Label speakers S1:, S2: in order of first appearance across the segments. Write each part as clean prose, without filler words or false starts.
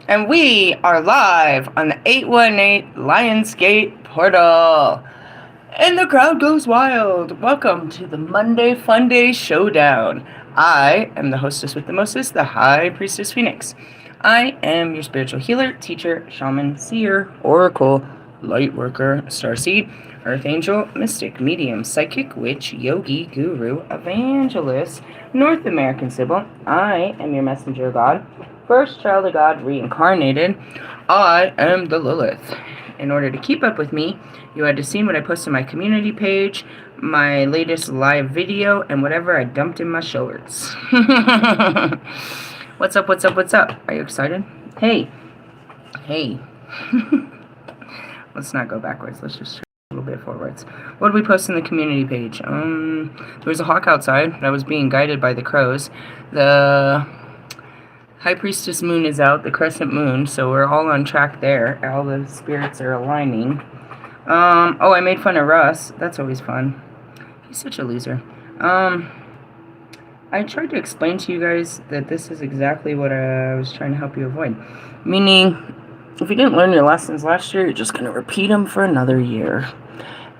S1: And we are live on the 818 Lionsgate portal. And the crowd goes wild. Welcome to the Monday Fun Day Showdown. I am the hostess with the mostest, the High Priestess Phoenix. I am your spiritual healer, teacher, shaman, seer, oracle, lightworker, starseed, earth angel, mystic, medium, psychic, witch, yogi, guru, evangelist, North American Sybil. I am your messenger god, first child of God reincarnated. I am the Lilith. In order to keep up with me, you had to see what I post on my community page, my latest live video, and whatever I dumped in my shorts. What's up, what's up, what's up? Are you excited? Hey. Let's not go backwards. Let's just a little bit forwards. What did we post in the community page? There was a hawk outside that was being guided by the crows. The High Priestess moon is out, the crescent moon, so we're all on track there. All the spirits are aligning. Oh, I made fun of Russ. That's always fun. He's such a loser. I tried to explain to you guys that this is exactly what I was trying to help you avoid. Meaning, if you didn't learn your lessons last year, you're just going to repeat them for another year.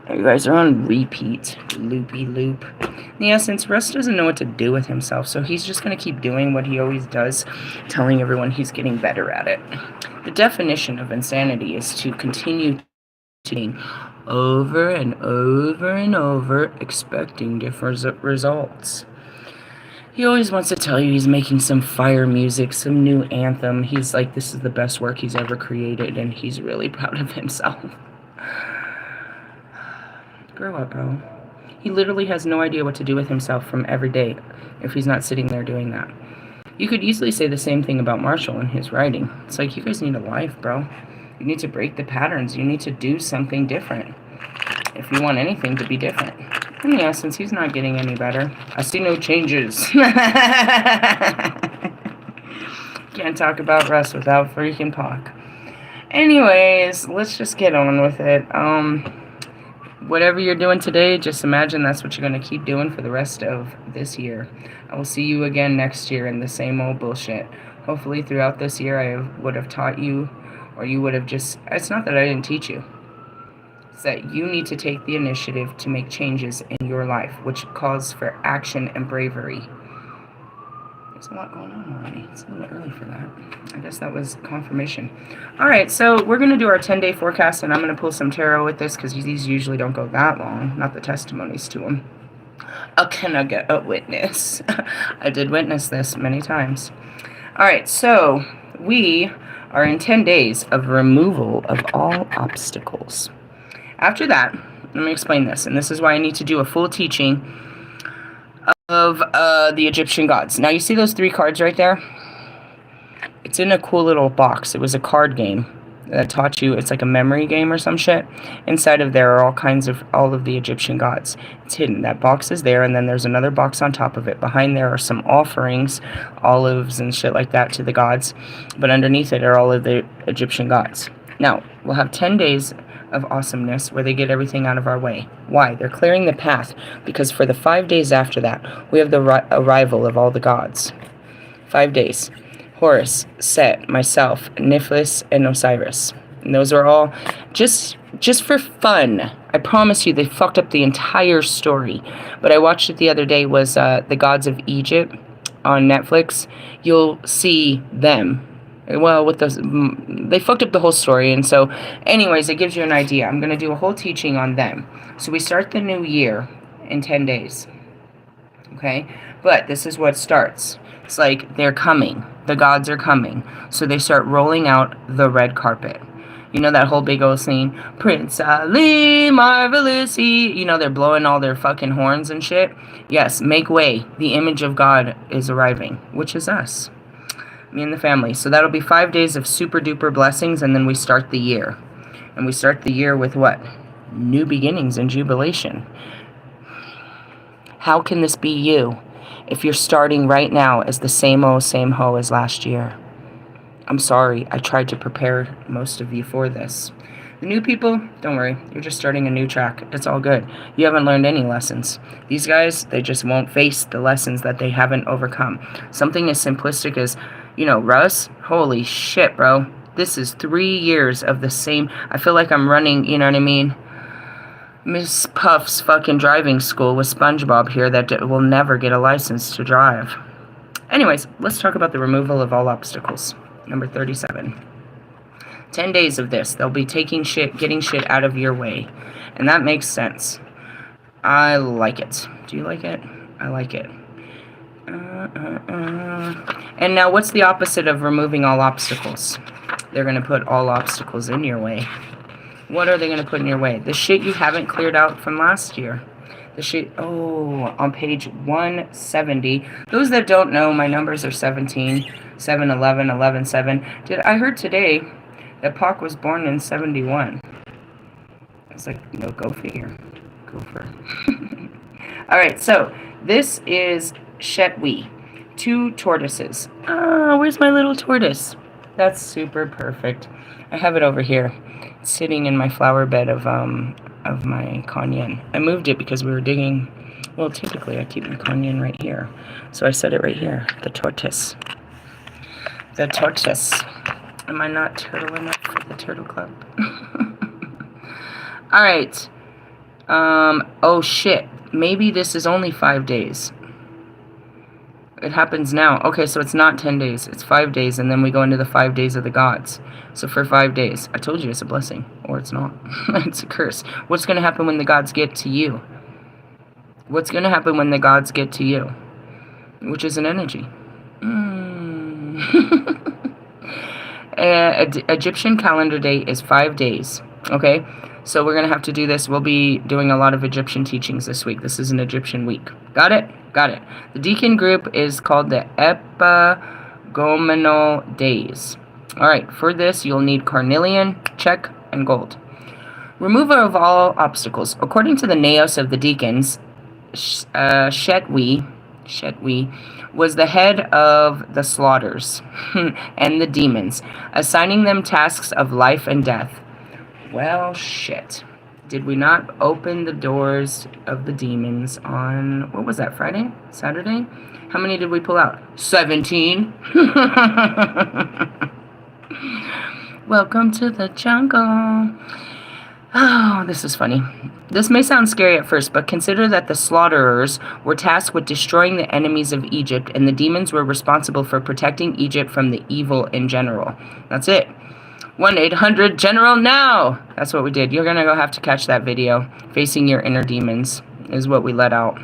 S1: You guys are on repeat, loopy loop. In the essence, Russ doesn't know what to do with himself, so he's just going to keep doing what he always does, telling everyone he's getting better at it. The definition of insanity is to continue to over and over and over, expecting different results. He always wants to tell you he's making some fire music, some new anthem. He's like, this is the best work he's ever created, and he's really proud of himself. Grow up, bro. He literally has no idea what to do with himself from every day if he's not sitting there doing that. You could easily say the same thing about Marshall and his writing. It's like, you guys need a life, bro. You need to break the patterns. You need to do something different if you want anything to be different. In the essence, he's not getting any better. I see no changes. Can't talk about Russ without freaking Pac. Anyways, let's just get on with it. Whatever you're doing today, just imagine that's what you're going to keep doing for the rest of this year. I will see you again next year in the same old bullshit. Hopefully throughout this year I would have taught you, or you would have just... It's not that I didn't teach you. It's that you need to take the initiative to make changes in your life, which calls for action and bravery. There's a lot going on already. It's a little early for that. I guess that was confirmation. Alright, so we're going to do our 10-day forecast, and I'm going to pull some tarot with this, because these usually don't go that long. Not the testimonies to them. Can I get a witness? I did witness this many times. Alright, so we are in 10 days of removal of all obstacles. After that, let me explain this, and this is why I need to do a full teaching of the Egyptian gods. Now, you see those 3 cards right there? It's in a cool little box. It was a card game that taught you, it's like a memory game or some shit. Inside of there are all of the Egyptian gods. It's hidden. That box is there, and then there's another box on top of it. Behind there are some offerings, olives and shit like that to the gods, but underneath it are all of the Egyptian gods. Now, we'll have 10 days of awesomeness where they get everything out of our way. Why? They're clearing the path, because for the 5 days after that, we have the arrival of all the gods. 5 days. Horus, Set, myself, Niflis, and Osiris. And those are all just for fun. I promise you, they fucked up the entire story. But I watched it the other day, was The Gods of Egypt on Netflix. You'll see them. Well, with those, they fucked up the whole story, and so, anyways, it gives you an idea. I'm going to do a whole teaching on them. So we start the new year in 10 days, okay? But this is what starts. It's like they're coming. The gods are coming. So they start rolling out the red carpet. You know that whole big old scene? Prince Ali, marvelous he. You know, they're blowing all their fucking horns and shit. Yes, make way. The image of God is arriving, which is us. Me and the family. So that'll be 5 days of super duper blessings, and then we start the year. And we start the year with what? New beginnings and jubilation. How can this be you if you're starting right now as the same old same hoe as last year? I'm sorry, I tried to prepare most of you for this. The new people, don't worry, you're just starting a new track. It's all good. You haven't learned any lessons. These guys, they just won't face the lessons that they haven't overcome. Something as simplistic as You know, Russ, holy shit, bro. This is 3 years of the same. I feel like I'm running, you know what I mean? Miss Puff's fucking driving school with SpongeBob here that will never get a license to drive. Anyways, let's talk about the removal of all obstacles. Number 37. 10 days of this. They'll be taking shit, getting shit out of your way. And that makes sense. I like it. Do you like it? I like it. And now what's the opposite of removing all obstacles? They're going to put all obstacles in your way. What are they going to put in your way? The shit you haven't cleared out from last year. The shit, on page 170. Those that don't know, my numbers are 17, 7, 11, 11, 7. I heard today that Pac was born in 71. I was like, no, go figure. Gopher. Alright, so this is Shetwi. 2 tortoises. Where's my little tortoise? That's super perfect. I have it over here, sitting in my flower bed of my cayenne. I moved it because we were digging. Well, typically I keep my cayenne right here, so I set it right here. The tortoise. The tortoise. Am I not turtle enough for the turtle club? All right. Oh shit. Maybe this is only 5 days. It happens now. Okay, so it's not 10 days. It's 5 days, and then we go into the 5 days of the gods. So for 5 days. I told you it's a blessing. Or it's not. It's a curse. What's going to happen when the gods get to you? What's going to happen when the gods get to you? Which is an energy. Egyptian calendar day is 5 days. Okay? So we're going to have to do this. We'll be doing a lot of Egyptian teachings this week. This is an Egyptian week. Got it? Got it. The deacon group is called the Epigomenal Days. Alright, for this you'll need carnelian, check, and gold. Removal of all obstacles. According to the naos of the deacons, Shetwi was the head of the slaughters and the demons, assigning them tasks of life and death. Well, shit. Did we not open the doors of the demons on, what was that, Friday? Saturday? How many did we pull out? 17. Welcome to the jungle. Oh, this is funny. This may sound scary at first, but consider that the slaughterers were tasked with destroying the enemies of Egypt, and the demons were responsible for protecting Egypt from the evil in general. That's it. 1-800-GENERAL now! That's what we did. You're going to go have to catch that video. Facing your inner demons is what we let out.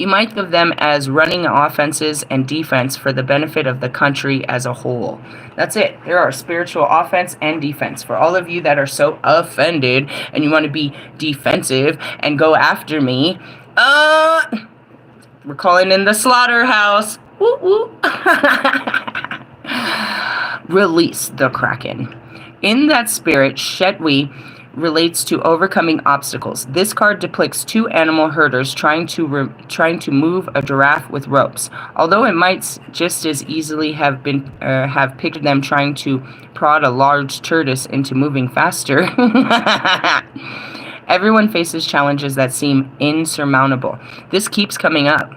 S1: You might think of them as running offenses and defense for the benefit of the country as a whole. That's it. There are spiritual offense and defense. For all of you that are so offended and you want to be defensive and go after me, we're calling in the slaughterhouse. Woo woo. Release the Kraken. In that spirit, Shetwi relates to overcoming obstacles. This card depicts 2 animal herders trying to move a giraffe with ropes. Although it might just as easily have picked them trying to prod a large tortoise into moving faster. Everyone faces challenges that seem insurmountable. This keeps coming up.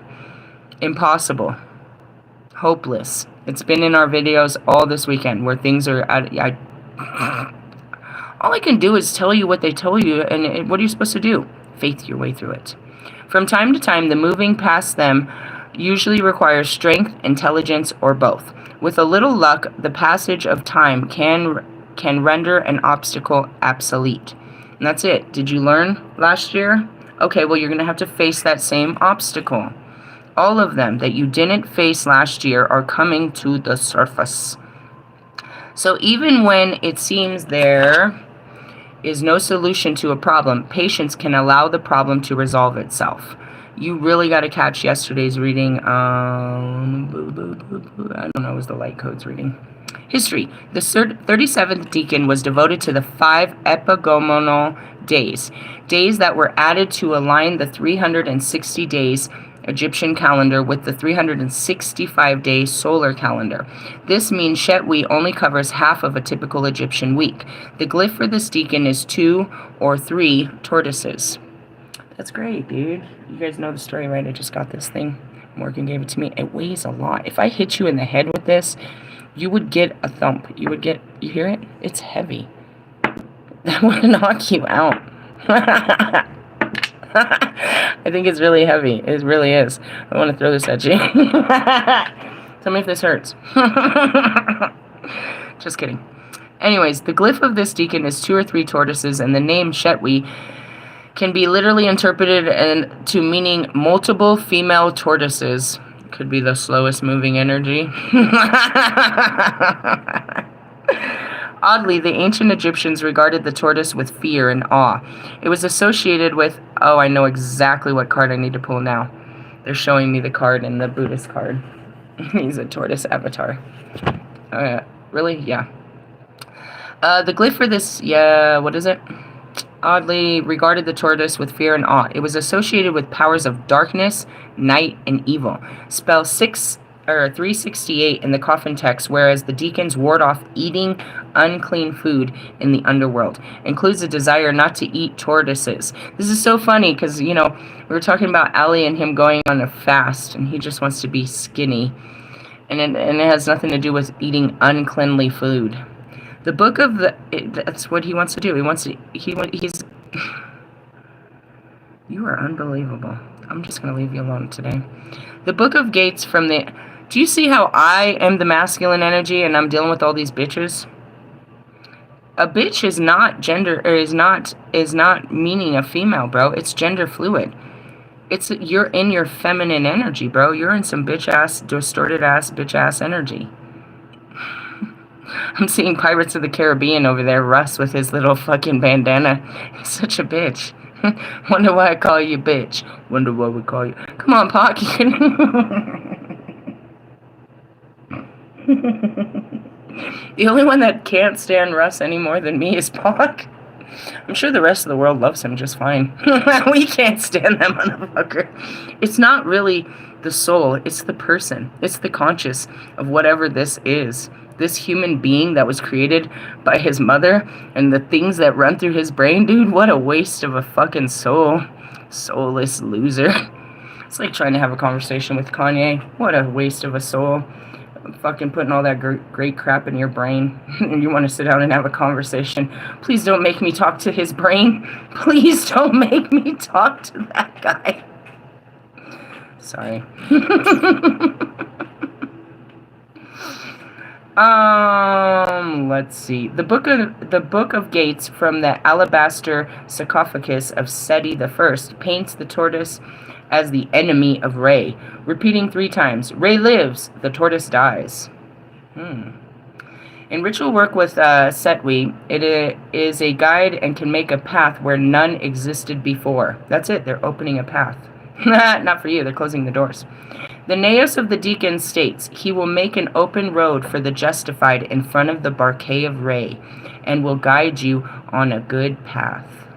S1: Impossible. Hopeless. It's been in our videos all this weekend where things are all I can do is tell you what they tell you, and what are you supposed to do? Faith your way through it. From time to time, the moving past them usually requires strength, intelligence, or both. With a little luck, the passage of time can render an obstacle obsolete. And that's it. Did you learn last year? Okay, well, you're going to have to face that same obstacle. All of them that you didn't face last year are coming to the surface. So even when it seems there is no solution to a problem, patience can allow the problem to resolve itself. You really got to catch yesterday's reading. I don't know, it was the light codes reading. History. The 37th deacon was devoted to the 5 epigomenal days. Days that were added to align the 360 days Egyptian calendar with the 365-day solar calendar. This means Shetwi only covers half of a typical Egyptian week. The glyph for this deacon is 2 or 3 tortoises. That's great, dude. You guys know the story, right? I just got this thing Morgan gave it to me. It weighs a lot. If I hit you in the head with this, you would get a thump. You would get, you hear it? It's heavy. That would knock you out. I think it's really heavy. It really is. I want to throw this at you. Tell me if this hurts. Just kidding. Anyways, the glyph of this deacon is 2 or 3 tortoises, and the name Shetwi can be literally interpreted to meaning multiple female tortoises. Could be the slowest moving energy. Oddly, the ancient Egyptians regarded the tortoise with fear and awe. It was associated with... Oh, I know exactly what card I need to pull now. They're showing me the card in the Buddhist card. He's a tortoise avatar. Really? Yeah. The glyph for this... Yeah, what is it? Oddly regarded the tortoise with fear and awe. It was associated with powers of darkness, night, and evil. Spell 368 in the coffin text, whereas the deacons ward off eating unclean food in the underworld. Includes a desire not to eat tortoises. This is so funny because, you know, we were talking about Ali and him going on a fast, and he just wants to be skinny. And it has nothing to do with eating uncleanly food. The book of the... that's what he wants to do. He's... You are unbelievable. I'm just going to leave you alone today. The book of gates from the... Do you see how I am the masculine energy and I'm dealing with all these bitches? A bitch is not gender... or is not meaning a female, bro. It's gender fluid. You're in your feminine energy, bro. You're in some bitch-ass, distorted-ass, bitch-ass energy. I'm seeing Pirates of the Caribbean over there, Russ with his little fucking bandana. He's such a bitch. Wonder why I call you bitch. Wonder why we call you... Come on, Pac. You can... The only one that can't stand Russ any more than me is Pac. I'm sure the rest of the world loves him just fine. We can't stand that motherfucker. It's not really the soul. It's the person. It's the conscious of whatever this is. This human being that was created by his mother and the things that run through his brain, dude, what a waste of a fucking soul. Soulless loser. It's like trying to have a conversation with Kanye. What a waste of a soul. Fucking putting all that great crap in your brain and you want to sit down and have a conversation. Please don't make me talk to his brain. Please don't make me talk to that guy. Sorry. Let's see. The book of gates from the alabaster sarcophagus of Seti I paints the tortoise as the enemy of Re, repeating 3 times. Re lives, the tortoise dies. In ritual work with Setwi, it is a guide and can make a path where none existed before. That's it. They're opening a path. Not for you. They're closing the doors. The naos of the deacon states, he will make an open road for the justified in front of the Barquet of Re, and will guide you on a good path.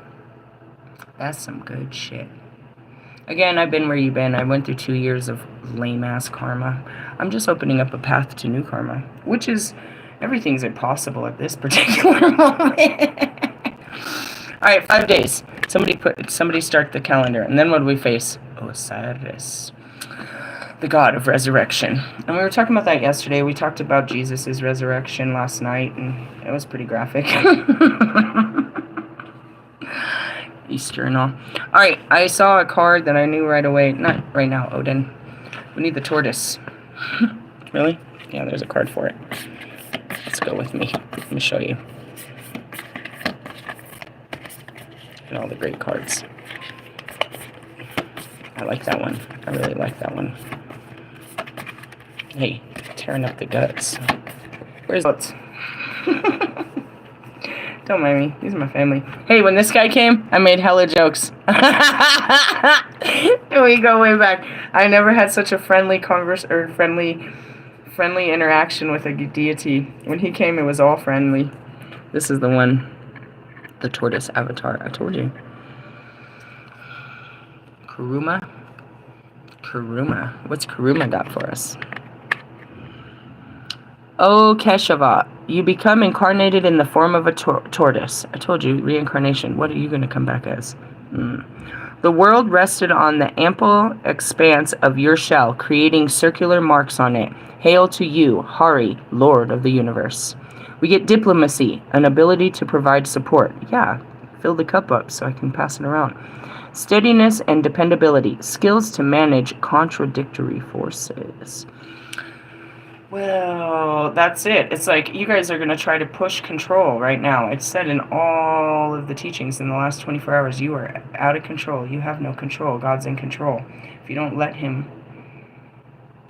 S1: That's some good shit. Again, I've been where you've been. I went through 2 years of lame-ass karma. I'm just opening up a path to new karma, which is, everything's impossible at this particular moment. Alright, 5 days. Somebody start the calendar. And then what do we face? Osiris, the god of resurrection. And we were talking about that yesterday. We talked about Jesus' resurrection last night, and it was pretty graphic. Easter and all. Alright, I saw a card that I knew right away. Not right now, Odin. We need the tortoise. Really? Yeah, there's a card for it. Let's go with me. Let me show you. And all the great cards. I like that one. I really like that one. Hey, tearing up the guts. Where's it? Don't mind me. These are my family. Hey, when this guy came, I made hella jokes. We go way back. I never had such a friendly friendly interaction with a deity. When he came, it was all friendly. This is the one. The tortoise avatar. I told you. Kuruma. What's Kuruma got for us? Oh, Keshava, you become incarnated in the form of a tortoise. I told you, reincarnation. What are you going to come back as? The world rested on the ample expanse of your shell, creating circular marks on it. Hail to you, Hari, Lord of the Universe. We get diplomacy, an ability to provide support. Yeah, fill the cup up so I can pass it around. Steadiness and dependability, skills to manage contradictory forces. Well, that's it. It's like you guys are going to try to push control right now. It's said in all of the teachings in the last 24 hours, you are out of control. You have no control. God's in control. If you don't let him,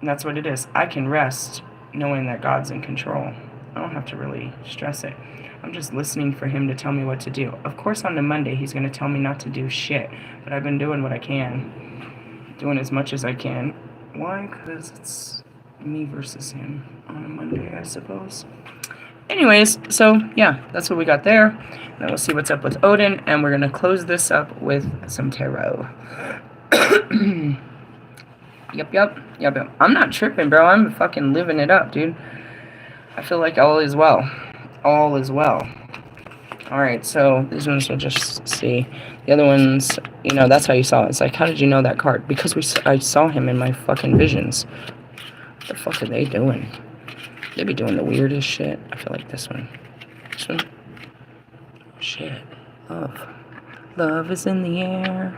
S1: that's what it is. I can rest knowing that God's in control. I don't have to really stress it. I'm just listening for him to tell me what to do. Of course, on the Monday, he's going to tell me not to do shit. But I've been doing what I can. Doing as much as I can. Why? Because it's me versus him on a Monday, I suppose. Anyways, so yeah, that's what we got there. Then we'll see what's up with Odin, and we're gonna close this up with some tarot. Yep. I'm not tripping, bro. I'm fucking living it up, dude. I feel like all is well. All is well. Alright, so these ones we'll just see. The other ones, you know, that's how you saw it. It's like, how did you know that card? Because I saw him in my fucking visions. What the fuck are they doing? They be doing the weirdest shit. I feel like this one. This one? Oh, shit. Love. Love is in the air.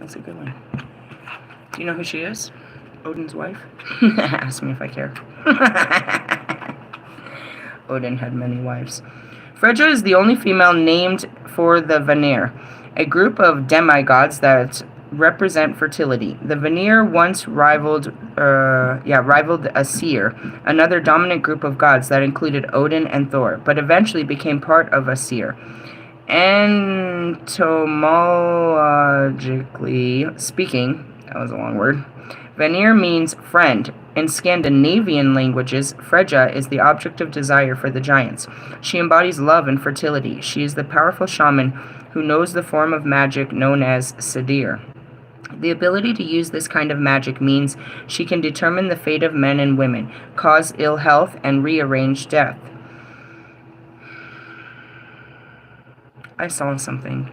S1: That's a good one. Do you know who she is? Odin's wife? Ask me if I care. Odin had many wives. Frigga is the only female named for the Vanir, a group of demigods that represent fertility. The Vanir once rivaled a Seer, another dominant group of gods that included Odin and Thor, but eventually became part of a Seer. Etymologically speaking, that was a long word, Vanir means friend. In Scandinavian languages, Frigga is the object of desire for the giants. She embodies love and fertility. She is the powerful shaman who knows the form of magic known as Seer. The ability to use this kind of magic means she can determine the fate of men and women, cause ill health, and rearrange death. I saw something.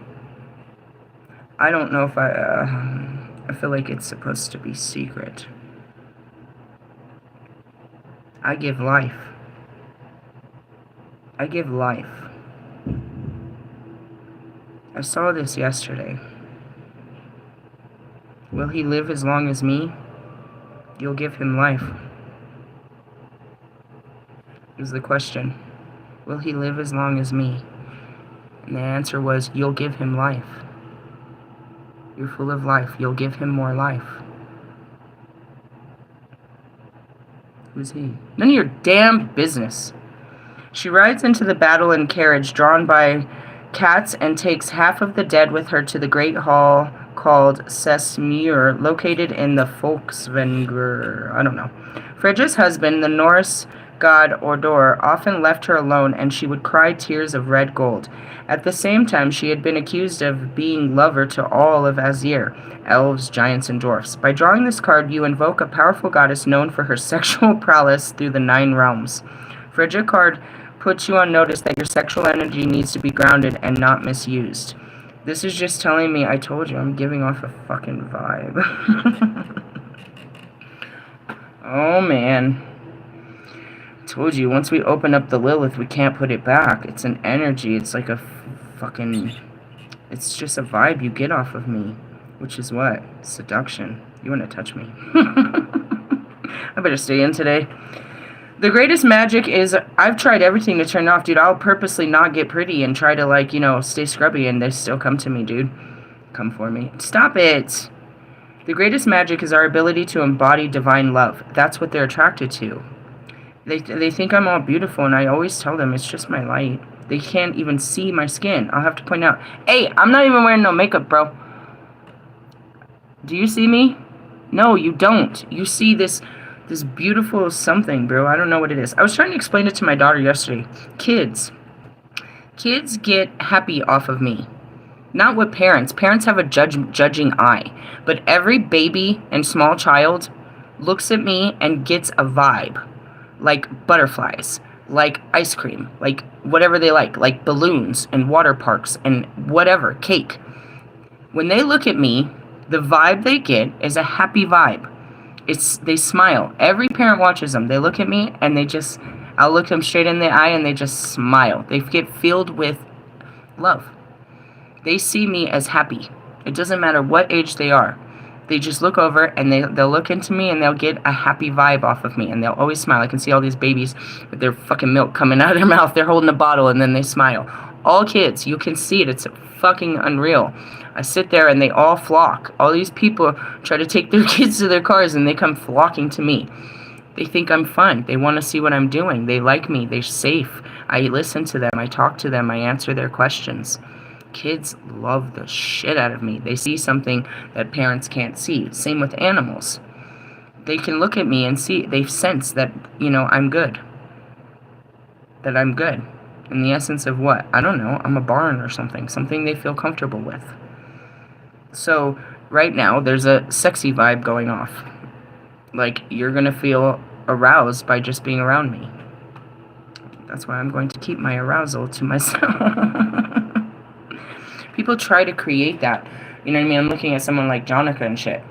S1: I don't know if I feel like it's supposed to be secret. I give life. I give life. I saw this yesterday. Will he live as long as me? You'll give him life. Is the question. Will he live as long as me? And the answer was, you'll give him life. You're full of life. You'll give him more life. Who's he? None of your damn business. She rides into the battle in carriage drawn by cats and takes half of the dead with her to the great hall called Sesmur, located in the Folksvangr. I don't know. Frigga's husband, the Norse god Odor, often left her alone, and she would cry tears of red gold. At the same time, she had been accused of being lover to all of Azir, elves, giants, and dwarfs. By drawing this card, you invoke a powerful goddess known for her sexual prowess through the 9 realms. Frigga card puts you on notice that your sexual energy needs to be grounded and not misused. This is just telling me, I told you, I'm giving off a fucking vibe. Oh, man. I told you, once we open up the Lilith, we can't put it back. It's an energy. It's like a fucking... It's just a vibe you get off of me. Which is what? Seduction. You want to touch me. I better stay in today. The greatest magic is, I've tried everything to turn off, dude. I'll purposely not get pretty and try to, like, you know, stay scrubby, and they still come to me, dude. Come for me. Stop it! The greatest magic is our ability to embody divine love. That's what they're attracted to. They think I'm all beautiful, and I always tell them it's just my light. They can't even see my skin. I'll have to point out, hey, I'm not even wearing no makeup, bro. Do you see me? No, you don't. You see this beautiful something, bro. I don't know what it is. I was trying to explain it to my daughter yesterday. Kids get happy off of me. Not with parents. Parents have a judging eye. But every baby and small child looks at me and gets a vibe. Like butterflies. like ice cream, like whatever they like balloons and water parks and whatever, cake. When they look at me, the vibe they get is a happy vibe. They smile. Every parent watches them. They look at me and I'll look them straight in the eye and they just smile. They get filled with love. They see me as happy. It doesn't matter what age they are. They just look over and they'll look into me and they'll get a happy vibe off of me and they'll always smile. I can see all these babies with their fucking milk coming out of their mouth. They're holding a bottle and then they smile. All kids, you can see it. It's fucking unreal. I sit there and they all flock. All these people try to take their kids to their cars and they come flocking to me. They think I'm fun. They want to see what I'm doing. They like me. They're safe. I listen to them. I talk to them. I answer their questions. Kids love the shit out of me. They see something that parents can't see. Same with animals. They can look at me and see, they sense that, I'm good. That I'm good. In the essence of what? I don't know. I'm a barn or something. Something they feel comfortable with. So, right now, there's a sexy vibe going off. Like, you're going to feel aroused by just being around me. That's why I'm going to keep my arousal to myself. People try to create that. You know what I mean? I'm looking at someone like Jonica and shit.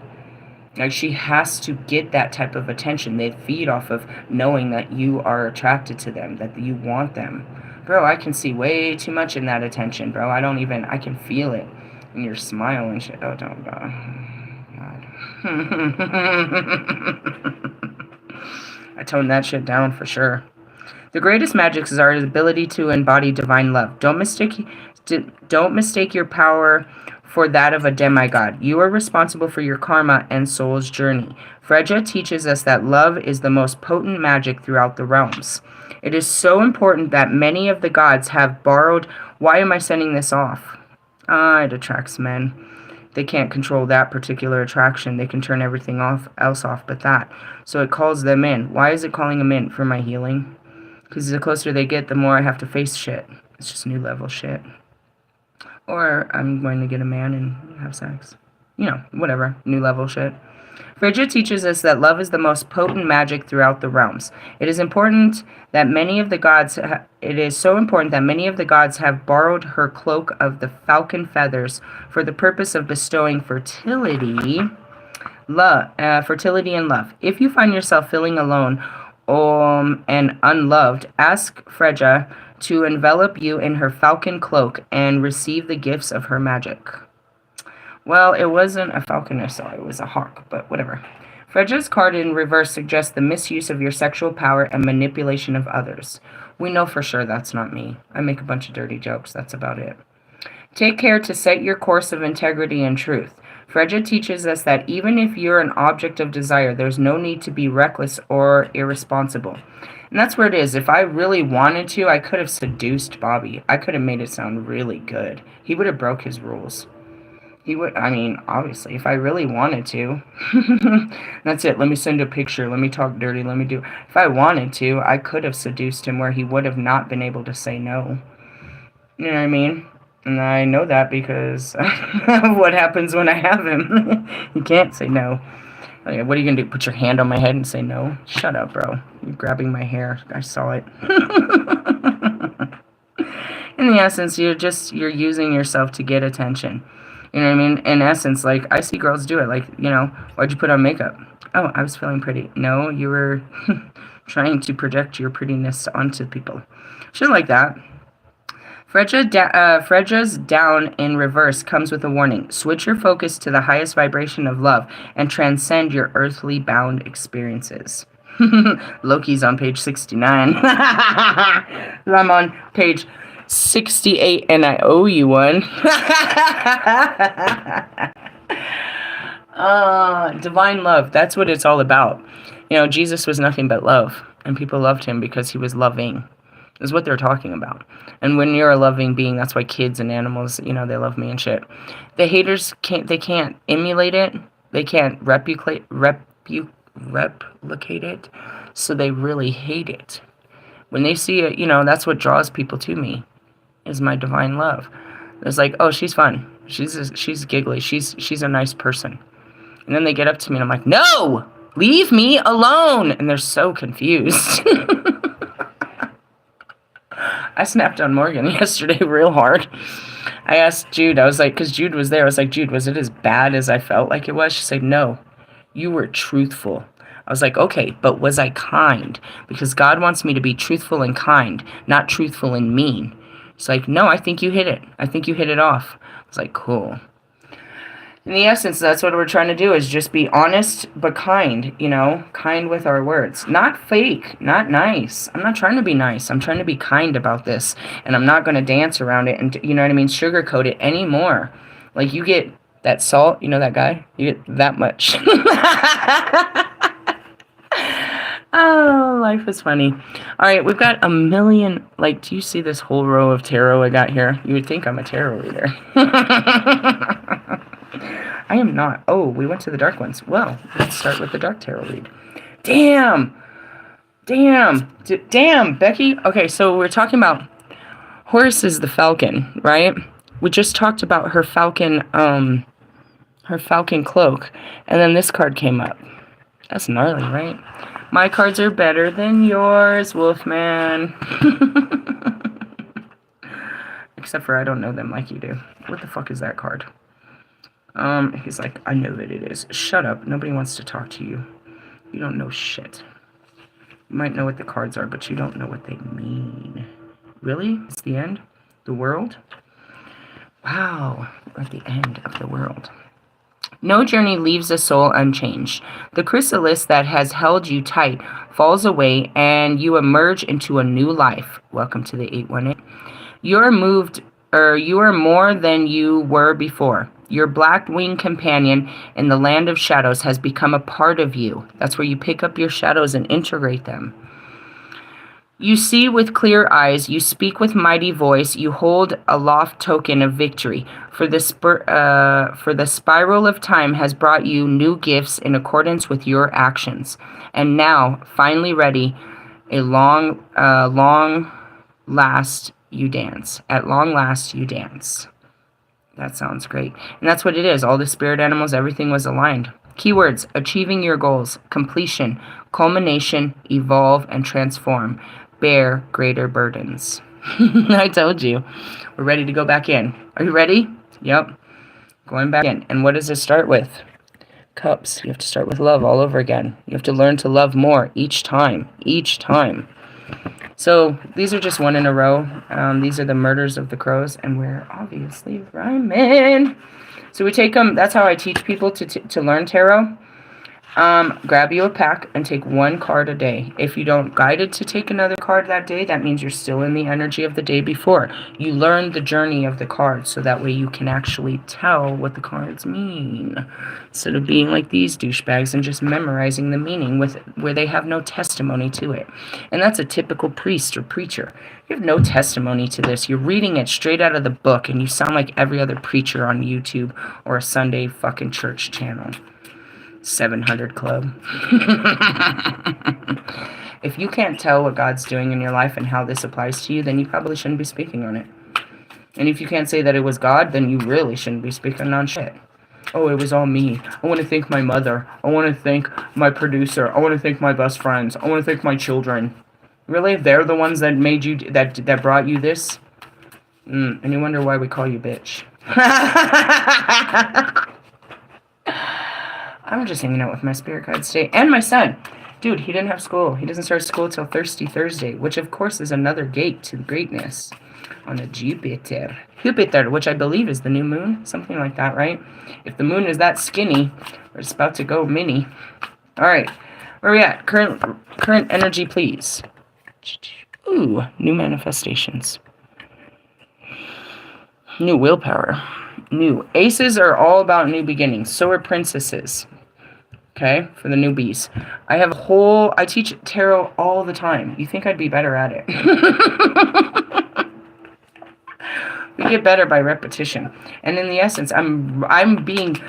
S1: Like, she has to get that type of attention. They feed off of knowing that you are attracted to them, that you want them. Bro, I can see way too much in that attention, bro. I can feel it. And your smile and shit. Oh, don't, God. I toned that shit down for sure. The greatest magics is our ability to embody divine love. Don't mistake your power for that of a demigod. You are responsible for your karma and soul's journey. Freja teaches us that love is the most potent magic throughout the realms. It is so important that many of the gods have borrowed... Why am I sending this off? It attracts men. They can't control that particular attraction. They can turn everything else off but that. So it calls them in. Why is it calling them in? For my healing? Because the closer they get, the more I have to face shit. It's just new level shit. Or I'm going to get a man and have sex. Whatever. New level shit. Frigid teaches us that love is the most potent magic throughout the realms. It is so important that many of the gods have borrowed her cloak of the falcon feathers for the purpose of bestowing fertility and love. If you find yourself feeling alone and unloved, ask Freja to envelop you in her falcon cloak and receive the gifts of her magic. Well, it wasn't a falcon I saw, it was a hawk, but whatever. Freja's card in reverse suggests the misuse of your sexual power and manipulation of others. We know for sure that's not me. I make a bunch of dirty jokes, that's about it. Take care to set your course of integrity and truth. Freja teaches us that even if you're an object of desire, there's no need to be reckless or irresponsible. And that's where it is. If I really wanted to, I could have seduced Bobby. I could have made it sound really good. He would have broke his rules. He would, obviously, if I really wanted to. That's it. Let me send a picture. Let me talk dirty. If I wanted to, I could have seduced him where he would have not been able to say no. You know what I mean? And I know that because of what happens when I have him. You can't say no. What are you going to do? Put your hand on my head and say no? Shut up, bro. You're grabbing my hair. I saw it. In the essence, you're using yourself to get attention. You know what I mean? In essence, like, I see girls do it. Like, why'd you put on makeup? Oh, I was feeling pretty. No, you were trying to project your prettiness onto people. Shit like that. Freja's down in reverse comes with a warning. Switch your focus to the highest vibration of love and transcend your earthly bound experiences. Loki's on page 69. I'm on page 68 and I owe you one. Divine love, that's what it's all about. Jesus was nothing but love, and people loved him because he was loving, is what they're talking about. And when you're a loving being, that's why kids and animals, they love me and shit. The haters can't emulate it, they can't replicate it, so they really hate it. When they see it, that's what draws people to me, is my divine love. It's like, oh, she's fun, she's giggly, she's a nice person. And then they get up to me and I'm like, no, leave me alone. And they're so confused. I snapped on Morgan yesterday real hard. I asked Jude, I was like, because Jude was there, I was like, Jude, was it as bad as I felt like it was? She said, no, you were truthful. I was like, okay, but was I kind? Because God wants me to be truthful and kind, not truthful and mean. It's like, no, I think you hit it. I think you hit it off. I was like, cool. In the essence, that's what we're trying to do, is just be honest but kind, you know, kind with our words. Not fake, not nice. I'm not trying to be nice. I'm trying to be kind about this, and I'm not going to dance around it and, you know what I mean, sugarcoat it anymore. Like, you get that salt, you know that guy? You get that much. Oh, life is funny. All right, we've got a million, like, do you see this whole row of tarot I got here? You would think I'm a tarot reader. I am not. Oh, we went to the dark ones. Well, let's start with the dark tarot read. Damn! Damn! Damn, Becky! Okay, so we're talking about Horus is the falcon, right? We just talked about her falcon cloak, and then this card came up. That's gnarly, right? My cards are better than yours, Wolfman. Except for I don't know them like you do. What the fuck is that card? He's like, I know that it is. Shut up. Nobody wants to talk to you. You don't know shit. You might know what the cards are, but you don't know what they mean. Really? It's the end? The world? Wow. We're at the end of the world. No journey leaves a soul unchanged. The chrysalis that has held you tight falls away, and you emerge into a new life. Welcome to the 818. You are more than you were before. Your black-winged companion in the land of shadows has become a part of you. That's where you pick up your shadows and integrate them. You see with clear eyes, you speak with mighty voice, you hold aloft token of victory. For the spiral of time has brought you new gifts in accordance with your actions. And now, finally ready, long last you dance. At long last you dance. That sounds great. And that's what it is. All the spirit animals, everything was aligned. Keywords: achieving your goals, completion, culmination, evolve, and transform. Bear greater burdens. I told you. We're ready to go back in. Are you ready? Yep. Going back in. And what does it start with? Cups. You have to start with love all over again. You have to learn to love more each time. Each time. So these are just one in a row. These are the murders of the crows, and we're obviously rhyming. So we take them. That's how I teach people to learn tarot. Grab you a pack and take one card a day. If you don't guided to take another card that day, that means you're still in the energy of the day before. You learn the journey of the cards, so that way you can actually tell what the cards mean, instead of being like these douchebags and just memorizing the meaning where they have no testimony to it. And that's a typical priest or preacher. You have no testimony to this. You're reading it straight out of the book, and you sound like every other preacher on YouTube or a Sunday fucking church channel. 700 Club. If you can't tell what God's doing in your life and how this applies to you, then you probably shouldn't be speaking on it. And if you can't say that it was God, then you really shouldn't be speaking on shit. Oh, it was all me. I want to thank my mother. I want to thank my producer. I want to thank my best friends. I want to thank my children. Really? They're the ones that made you, that brought you this? And you wonder why we call you bitch. I'm just hanging out with my spirit guides today. And my son. Dude, he didn't have school. He doesn't start school till Thirsty Thursday, which of course is another gate to greatness on a Jupiter. Jupiter, which I believe is the new moon. Something like that, right? If the moon is that skinny, it's about to go mini. All right. Where are we at? Current energy, please. Ooh, new manifestations. New willpower. New. Aces are all about new beginnings. So are princesses. Okay, for the newbies. I teach tarot all the time. You think I'd be better at it. We get better by repetition. And in the essence, I'm being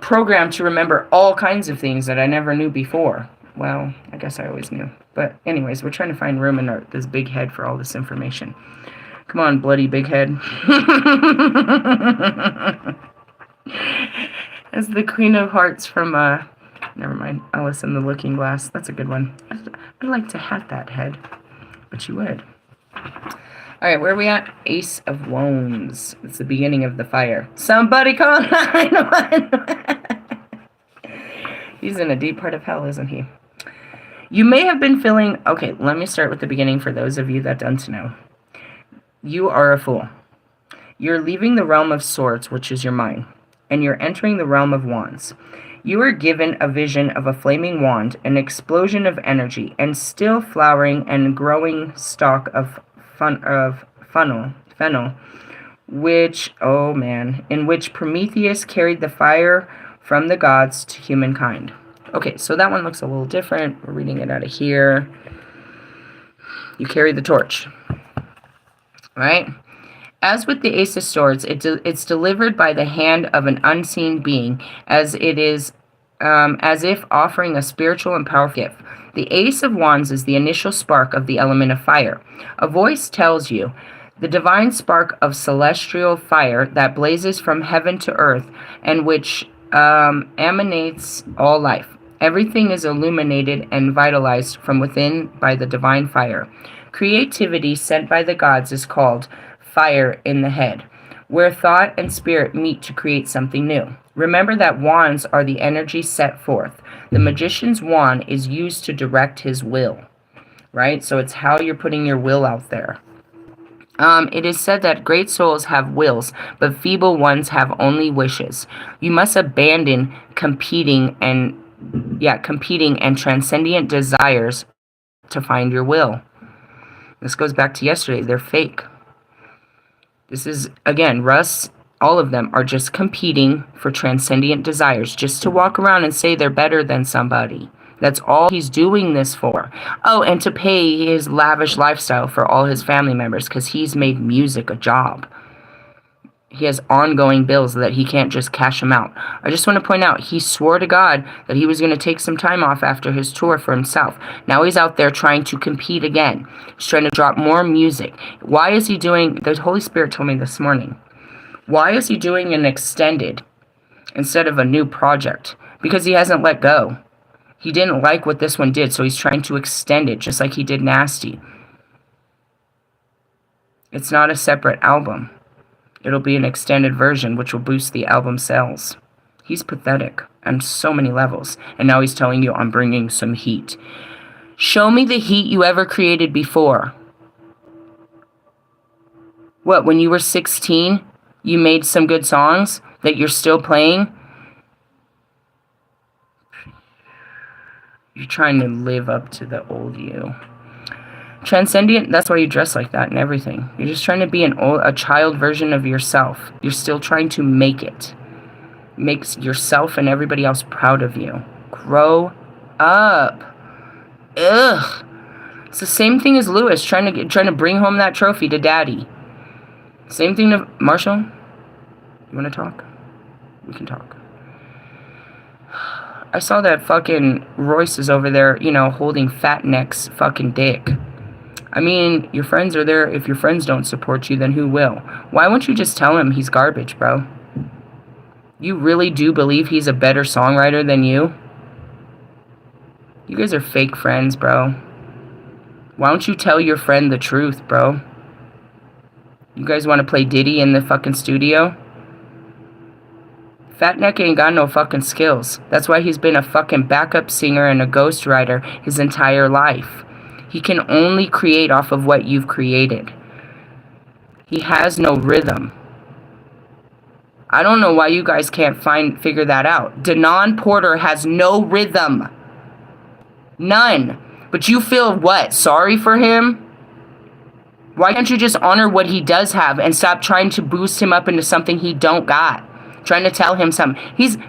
S1: programmed to remember all kinds of things that I never knew before. Well, I guess I always knew. But anyways, we're trying to find room in this big head for all this information. Come on, bloody big head. As the Queen of Hearts from, never mind, Alice in the Looking Glass. That's a good one. I'd like to have that head, but you would. Alright, where are we at? Ace of Wands. It's the beginning of the fire. Somebody call 911! He's in a deep part of hell, isn't he? You may have been feeling... Okay, let me start with the beginning for those of you that don't know. You are a fool. You're leaving the realm of swords, which is your mind, and you're entering the realm of wands. You are given a vision of a flaming wand, an explosion of energy, and still flowering and growing stalk of fennel, which, oh man, in which Prometheus carried the fire from the gods to humankind. Okay, so that one looks a little different. We're reading it out of here. You carry the torch. Right? As with the Ace of Swords, it's delivered by the hand of an unseen being, as if offering a spiritual and powerful gift. The Ace of Wands is the initial spark of the element of fire. A voice tells you, the divine spark of celestial fire that blazes from heaven to earth and which emanates all life. Everything is illuminated and vitalized from within by the divine fire. Creativity sent by the gods is called fire in the head, where thought and spirit meet to create something new. Remember that wands are the energy set forth. The magician's wand is used to direct his will, right? So it's how you're putting your will out there. It is said that great souls have wills, but feeble ones have only wishes. You must abandon competing and transcendent desires to find your will. This goes back to yesterday. They're fake. This is, again, Russ, all of them are just competing for transcendent desires, just to walk around and say they're better than somebody. That's all he's doing this for. Oh, and to pay his lavish lifestyle for all his family members, because he's made music a job. He has ongoing bills that he can't just cash them out. I just want to point out, he swore to God that he was going to take some time off after his tour for himself. Now he's out there trying to compete again. He's trying to drop more music. Why is he doing... The Holy Spirit told me this morning. Why is he doing an extended instead of a new project? Because he hasn't let go. He didn't like what this one did, so he's trying to extend it, just like he did Nasty. It's not a separate album. It'll be an extended version, which will boost the album sales. He's pathetic on so many levels. And now he's telling you, I'm bringing some heat. Show me the heat you ever created before. What, when you were 16, you made some good songs that you're still playing? You're trying to live up to the old you. Transcendent, that's why you dress like that and everything. You're just trying to be a child version of yourself. You're still trying to make it. Makes yourself and everybody else proud of you. Grow up. Ugh. It's the same thing as Lewis trying to bring home that trophy to Daddy. Same thing to Marshall. You want to talk? We can talk. I saw that fucking Royce is over there, holding Fat Neck's fucking dick. I mean, your friends are there. If your friends don't support you, then who will? Why won't you just tell him he's garbage, bro? You really do believe he's a better songwriter than you? You guys are fake friends, bro. Why don't you tell your friend the truth, bro? You guys want to play Diddy in the fucking studio? Fat Neck ain't got no fucking skills. That's why he's been a fucking backup singer and a ghostwriter his entire life. He can only create off of what you've created. He has no rhythm. I don't know why you guys can't figure that out. Denon Porter has no rhythm. None. But you feel what? Sorry for him? Why can't you just honor what he does have and stop trying to boost him up into something he don't got? Trying to tell him something.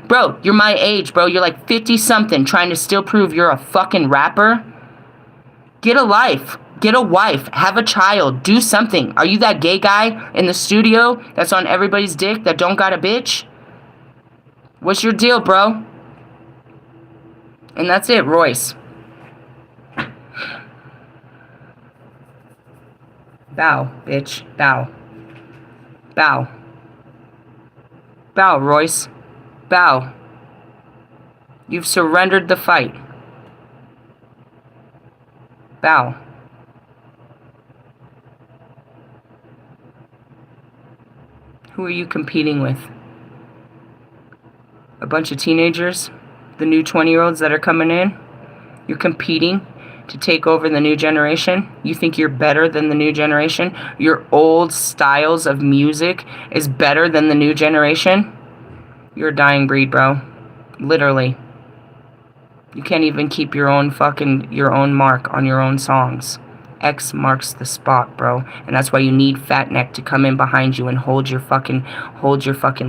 S1: Bro, you're my age, bro. You're like 50-something trying to still prove you're a fucking rapper. Get a life. Get a wife. Have a child. Do something. Are you that gay guy in the studio that's on everybody's dick that don't got a bitch? What's your deal, bro? And that's it, Royce. Bow, bitch. Bow. Bow. Bow, Royce. Bow. You've surrendered the fight. Bow. Who are you competing with? A bunch of teenagers? The new 20-year-olds that are coming in? You're competing to take over the new generation? You think you're better than the new generation? Your old styles of music is better than the new generation? You're a dying breed, bro. Literally. You can't even keep your own mark on your own songs. X marks the spot, bro. And that's why you need Fat Neck to come in behind you and hold your fucking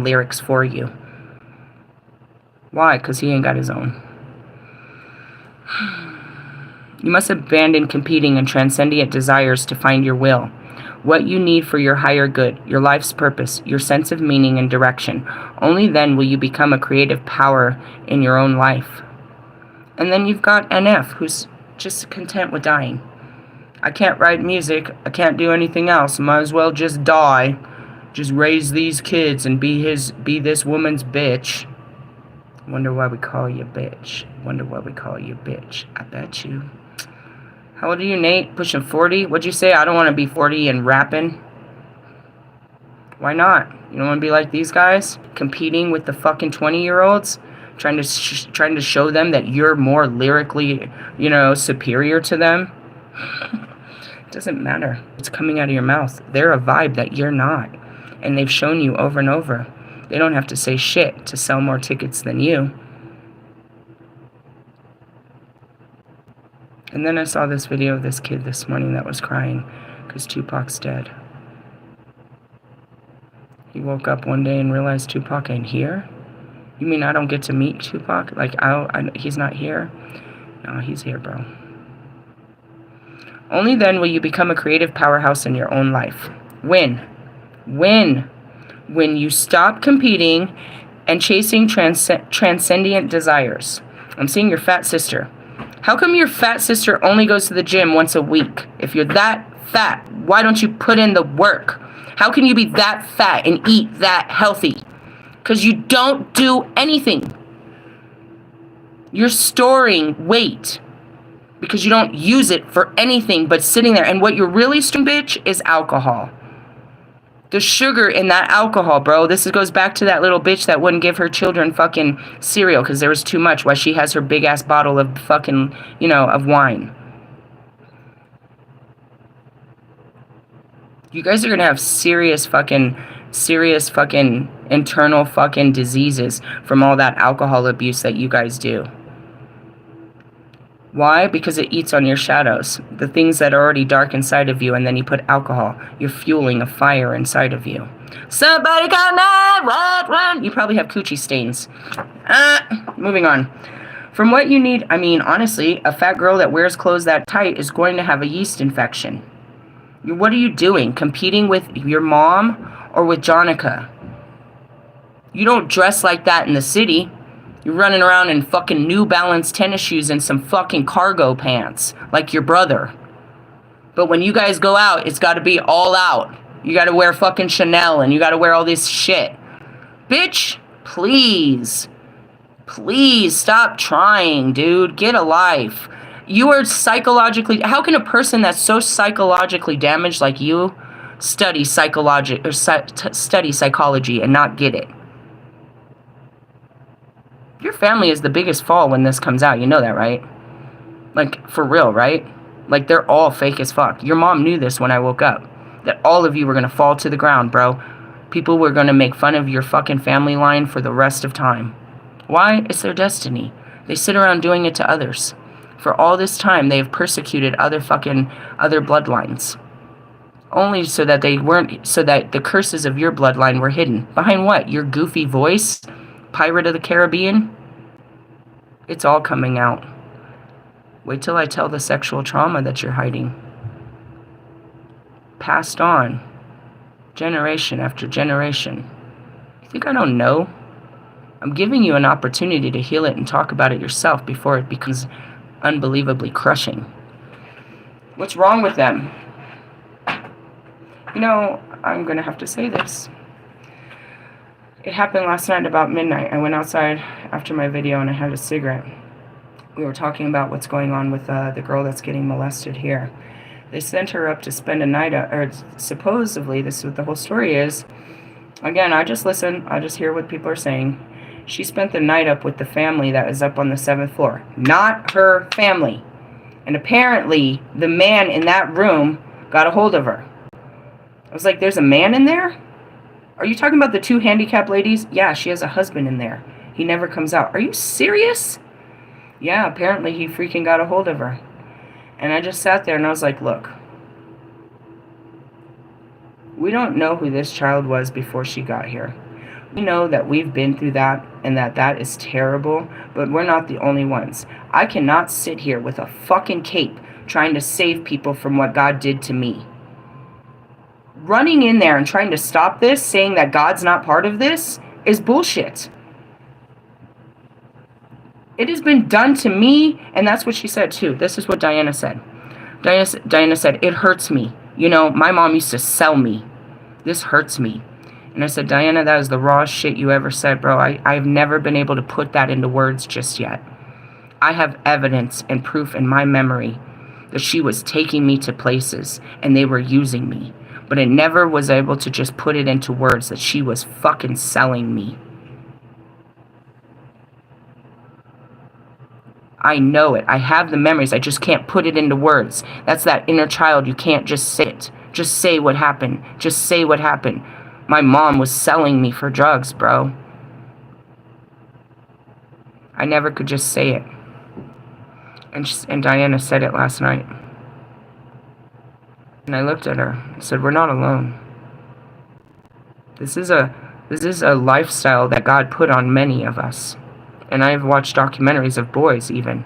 S1: lyrics for you. Why? Because he ain't got his own. You must abandon competing and transcendent desires to find your will. What you need for your higher good, your life's purpose, your sense of meaning and direction. Only then will you become a creative power in your own life. And then you've got NF, who's just content with dying. I can't write music. I can't do anything else. Might as well just die. Just raise these kids and be this woman's bitch. Wonder why we call you bitch. Wonder why we call you bitch. I bet you. How old are you, Nate? Pushing 40? What'd you say? I don't want to be 40 and rapping. Why not? You don't want to be like these guys? Competing with the fucking 20-year-olds? Trying to show them that you're more lyrically, superior to them? It doesn't matter. It's coming out of your mouth. They're a vibe that you're not. And they've shown you over and over. They don't have to say shit to sell more tickets than you. And then I saw this video of this kid this morning that was crying because Tupac's dead. He woke up one day and realized Tupac ain't here? You mean I don't get to meet Tupac? Like, he's not here? No, he's here, bro. Only then will you become a creative powerhouse in your own life. When you stop competing and chasing transcendent desires. I'm seeing your fat sister. How come your fat sister only goes to the gym once a week? If you're that fat, why don't you put in the work? How can you be that fat and eat that healthy? Because you don't do anything. You're storing weight because you don't use it for anything but sitting there. And what you're really storing, bitch, is alcohol. The sugar in that alcohol, bro. This goes back to that little bitch that wouldn't give her children fucking cereal because there was too much. Why she has her big ass bottle of fucking, of wine. You guys are gonna have serious fucking internal fucking diseases from all that alcohol abuse that you guys do. Why? Because it eats on your shadows, the things that are already dark inside of you, and then you put alcohol. You're fueling a fire inside of you. Somebody call 911! You probably have coochie stains. Moving on. From what you need, honestly, a fat girl that wears clothes that tight is going to have a yeast infection. What are you doing? Competing with your mom or with Jonica? You don't dress like that in the city. You're running around in fucking New Balance tennis shoes and some fucking cargo pants like your brother. But when you guys go out, it's got to be all out. You got to wear fucking Chanel and you got to wear all this shit. Bitch, please. Please stop trying, dude. Get a life. You are psychologically... How can a person that's so psychologically damaged like you study psychology and not get it? Your family is the biggest fall when this comes out. You know that, right? Like, for real, right? Like, they're all fake as fuck. Your mom knew this when I woke up. That all of you were going to fall to the ground, bro. People were going to make fun of your fucking family line for the rest of time. Why? It's their destiny. They sit around doing it to others. For all this time, they have persecuted other bloodlines. Only so that the curses of your bloodline were hidden. Behind what? Your goofy voice? Pirate of the Caribbean? It's all coming out. Wait till I tell the sexual trauma that you're hiding. Passed on. Generation after generation. You think I don't know? I'm giving you an opportunity to heal it and talk about it yourself before it becomes unbelievably crushing. What's wrong with them? I'm going to have to say this. It happened last night about midnight. I went outside after my video and I had a cigarette. We were talking about what's going on with the girl that's getting molested here. They sent her up to spend a night, or supposedly, this is what the whole story is. Again, I just listen. I just hear what people are saying. She spent the night up with the family that was up on the 7th floor. Not her family. And apparently, the man in that room got a hold of her. I was like, there's a man in there? Are you talking about the 2 handicapped ladies? Yeah, she has a husband in there. He never comes out. Are you serious? Yeah, apparently he freaking got a hold of her. And I just sat there and I was like, look. We don't know who this child was before she got here. We know that we've been through that and that is terrible, but we're not the only ones. I cannot sit here with a fucking cape trying to save people from what God did to me. Running in there and trying to stop this, saying that God's not part of this, is bullshit. It has been done to me, and that's what she said too. This is what Diana said. Diana said, it hurts me. You know, my mom used to sell me. This hurts me. And I said, Diana, that is the rawest shit you ever said, bro. I've never been able to put that into words just yet. I have evidence and proof in my memory that she was taking me to places and they were using me. But I never was able to just put it into words that she was fucking selling me. I know it. I have the memories. I just can't put it into words. That's that inner child. You can't just say it. Just say what happened. Just say what happened. My mom was selling me for drugs, bro. I never could just say it. And Diana said it last night. And I looked at her. I said, we're not alone. This is a lifestyle that God put on many of us. And I've watched documentaries of boys even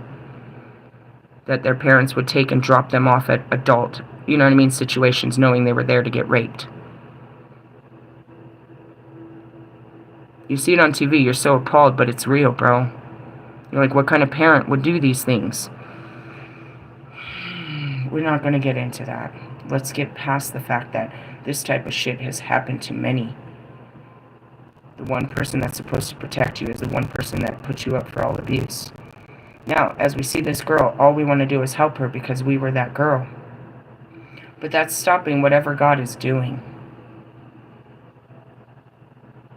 S1: that their parents would take and drop them off at adult, you know what I mean, situations, knowing they were there to get raped. You see it on TV, you're so appalled, but it's real, bro. You're like, what kind of parent would do these things? We're not going to get into that. Let's get past the fact that this type of shit has happened to many. The one person that's supposed to protect you is the one person that put you up for all abuse. Now, as we see this girl, all we want to do is help her because we were that girl. But that's stopping whatever God is doing.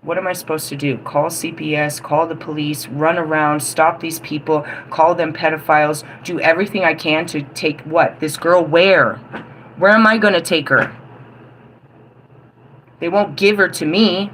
S1: What am I supposed to do? Call CPS, call the police, run around, stop these people, call them pedophiles, do everything I can to take what? This girl where? Where am I going to take her? They won't give her to me.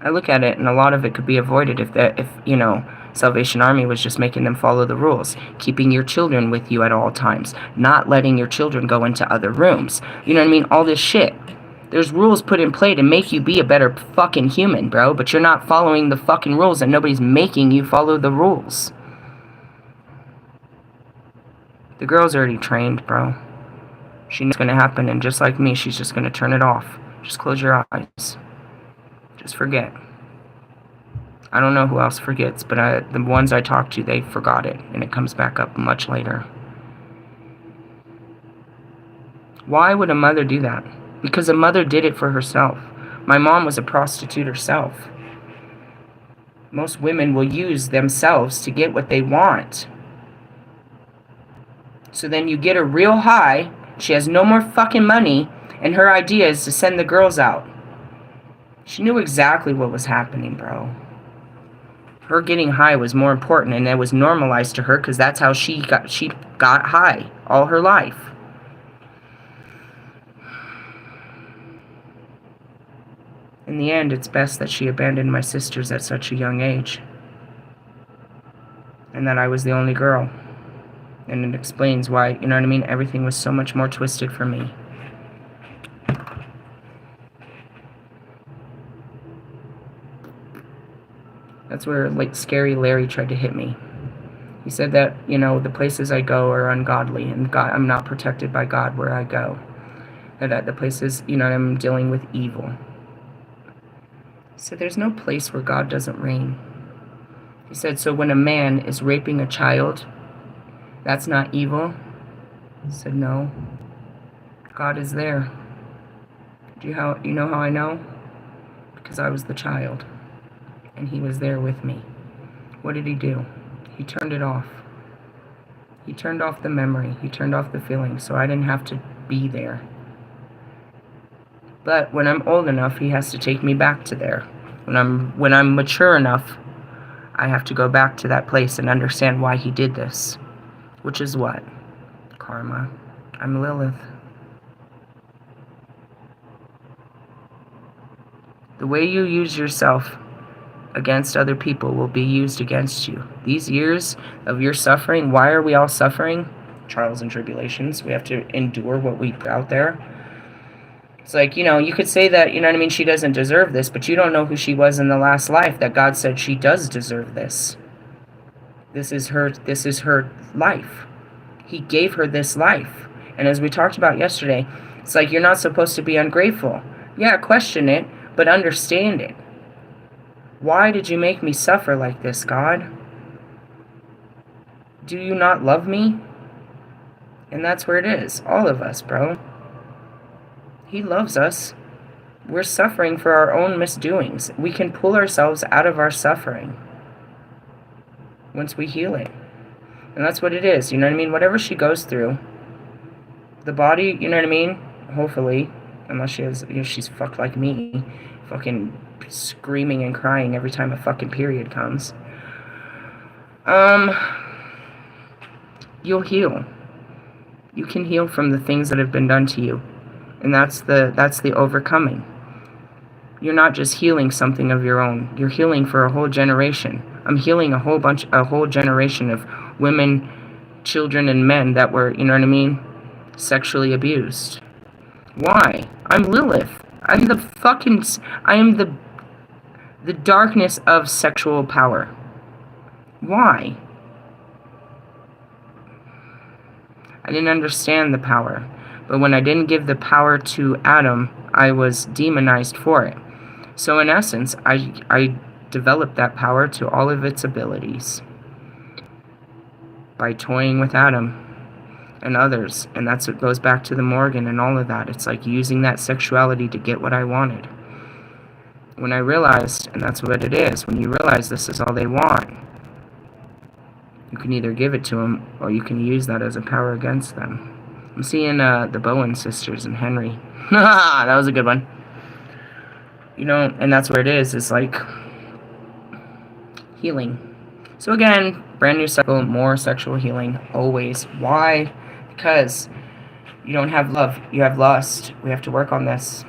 S1: I look at it, and a lot of it could be avoided if you know, Salvation Army was just making them follow the rules, keeping your children with you at all times, not letting your children go into other rooms. You know what I mean? All this shit. There's rules put in play to make you be a better fucking human, bro, but you're not following the fucking rules, and nobody's making you follow the rules. The girl's already trained, bro. She knows what's gonna happen, and just like me, she's just gonna turn it off. Just close your eyes. Just forget. I don't know who else forgets, but the ones I talk to, they forgot it, and it comes back up much later. Why would a mother do that? Because a mother did it for herself. My mom was a prostitute herself. Most women will use themselves to get what they want. So then you get her real high, she has no more fucking money, and her idea is to send the girls out. She knew exactly what was happening, bro. Her getting high was more important, and it was normalized to her because that's how she got high all her life. In the end, it's best that she abandoned my sisters at such a young age. And that I was the only girl. And it explains why, you know what I mean, everything was so much more twisted for me. That's where, like, Scary Larry tried to hit me. He said that, you know, the places I go are ungodly, and God, I'm not protected by God where I go. And that the places, you know, I'm dealing with evil. So there's no place where God doesn't reign. He said, so when a man is raping a child, that's not evil? I said, no. God is there. You know how I know? Because I was the child. And he was there with me. What did he do? He turned it off. He turned off the memory. He turned off the feeling, so I didn't have to be there. But when I'm old enough, he has to take me back to there. When I'm mature enough, I have to go back to that place and understand why he did this. Which is what? Karma. I'm Lilith. The way you use yourself against other people will be used against you. These years of your suffering, why are we all suffering? Trials and tribulations. We have to endure what we put out there. It's like, you know, you could say that, you know what I mean, she doesn't deserve this, but you don't know who she was in the last life that God said she does deserve this. This is her life. He gave her this life. And as we talked about yesterday, it's like you're not supposed to be ungrateful. Yeah, question it, but understand it. Why did you make me suffer like this, God? Do you not love me? And that's where it is. All of us, bro. He loves us. We're suffering for our own misdoings. We can pull ourselves out of our suffering once we heal it. And that's what it is, you know what I mean? Whatever she goes through, the body, you know what I mean? Hopefully, unless she has, you know, she's fucked like me, fucking screaming and crying every time a fucking period comes. You'll heal. You can heal from the things that have been done to you. And that's the overcoming. You're not just healing something of your own. You're healing for a whole generation. I'm healing a whole generation of women, children, and men that were, you know what I mean, sexually abused. Why? I'm Lilith. I am the darkness of sexual power. Why? I didn't understand the power. But when I didn't give the power to Adam, I was demonized for it. So in essence, I developed that power to all of its abilities by toying with Adam and others. And that's what goes back to the Morgan and all of that. It's like using that sexuality to get what I wanted. When I realized, and that's what it is, when you realize this is all they want, you can either give it to them or you can use that as a power against them. I'm seeing the Bowen sisters and Henry. That was a good one. You know, and that's where it is. It's like healing. So again, brand new cycle, more sexual healing, always. Why? Because you don't have love. You have lust. We have to work on this.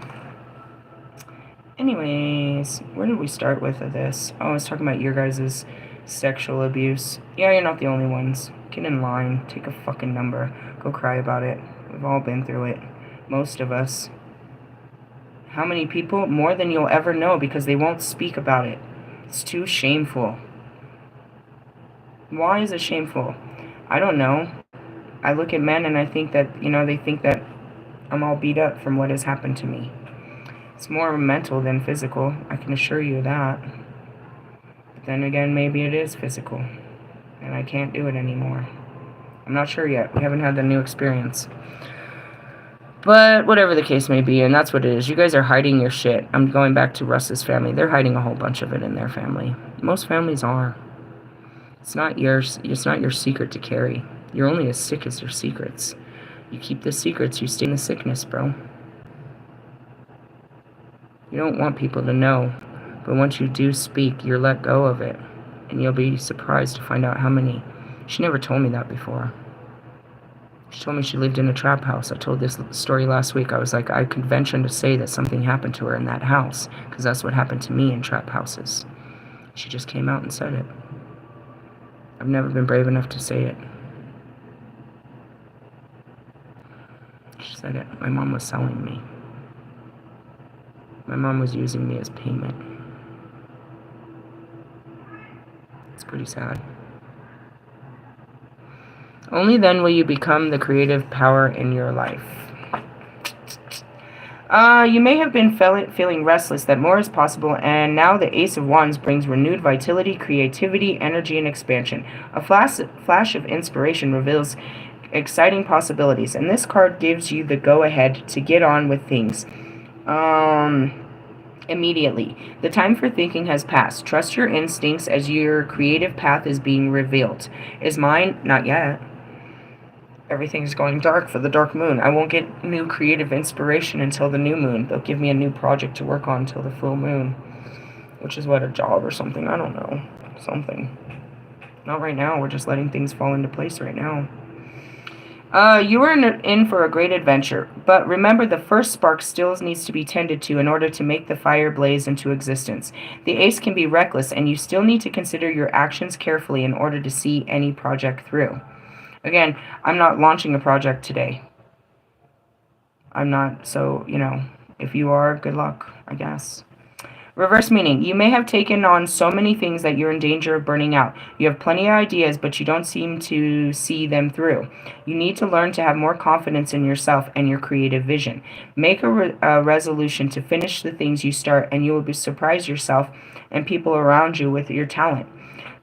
S1: Anyways, where did we start with this? Oh, I was talking about your guys' sexual abuse. Yeah, you're not the only ones. Get in line. Take a fucking number. Go cry about it. We've all been through it. Most of us. How many people? More than you'll ever know because they won't speak about it. It's too shameful. Why is it shameful? I don't know. I look at men and I think that, you know, they think that I'm all beat up from what has happened to me. It's more mental than physical. I can assure you that. But then again, maybe it is physical. And I can't do it anymore. I'm not sure yet. We haven't had the new experience. But whatever the case may be, and that's what it is. You guys are hiding your shit. I'm going back to Russ's family. They're hiding a whole bunch of it in their family. Most families are. It's not your secret to carry. You're only as sick as your secrets. You keep the secrets, you stay in the sickness, bro. You don't want people to know. But once you do speak, you're let go of it. And you'll be surprised to find out how many. She never told me that before. She told me she lived in a trap house. I told this story last week. I was like, I could venture to say that something happened to her in that house, because that's what happened to me in trap houses. She just came out and said it. I've never been brave enough to say it. She said it. My mom was selling me. My mom was using me as payment. It's pretty sad. Only then will you become the creative power in your life. You may have been feeling restless that more is possible, and now the Ace of Wands brings renewed vitality, creativity, energy, and expansion. A flash of inspiration reveals exciting possibilities, and this card gives you the go-ahead to get on with things. Immediately. The time for thinking has passed. Trust your instincts as your creative path is being revealed. Is mine? Not yet. Everything's going dark for the dark moon. I won't get new creative inspiration until the new moon. They'll give me a new project to work on until the full moon. Which is what, a job or something? I don't know. Something. Not right now. We're just letting things fall into place right now. You are in for a great adventure, but remember the first spark still needs to be tended to in order to make the fire blaze into existence. The ace can be reckless, and you still need to consider your actions carefully in order to see any project through. Again, I'm not launching a project today. I'm not, so, if you are, good luck, I guess. Reverse meaning, you may have taken on so many things that you're in danger of burning out. You have plenty of ideas, but you don't seem to see them through. You need to learn to have more confidence in yourself and your creative vision. Make a resolution to finish the things you start, and you will surprise yourself and people around you with your talent.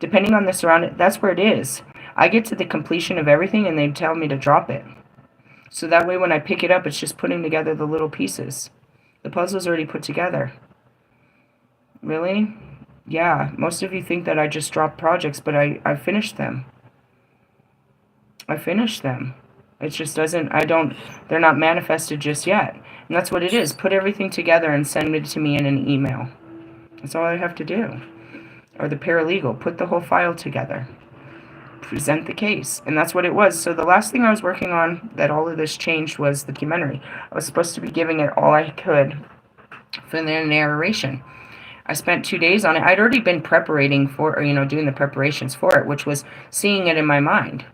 S1: Depending on the surrounding, that's where it is. I get to the completion of everything, and they tell me to drop it. So that way when I pick it up, it's just putting together the little pieces. The puzzle's already put together. Really? Yeah, most of you think that I just dropped projects, but I finished them. I finished them. It just doesn't, they're not manifested just yet. And that's what it is. Put everything together and send it to me in an email. That's all I have to do. Or the paralegal, put the whole file together. Present the case. And that's what it was. So the last thing I was working on that all of this changed was the documentary. I was supposed to be giving it all I could for the narration. I spent 2 days on it. I'd already been doing the preparations for it, which was seeing it in my mind.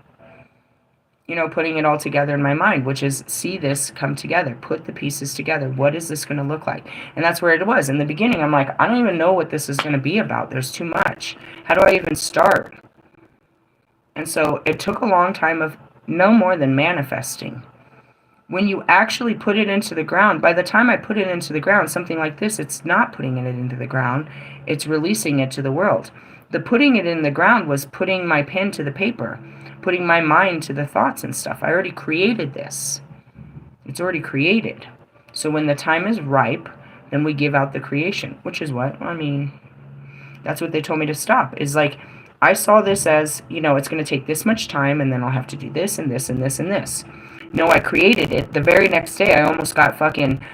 S1: Putting it all together in my mind, which is see this come together, put the pieces together. What is this going to look like? And that's where it was. In the beginning, I'm like, I don't even know what this is going to be about. There's too much. How do I even start? And so it took a long time of no more than manifesting. When you actually put it into the ground, by the time I put it into the ground, something like this, it's not putting it into the ground, it's releasing it to the world. The putting it in the ground was putting my pen to the paper, putting my mind to the thoughts and stuff. I already created this. It's already created. So when the time is ripe, then we give out the creation, which is what, that's what they told me to stop. Is like, I saw this as, it's going to take this much time, and then I'll have to do this and this and this and this. No, I created it. The very next day, I almost got fucking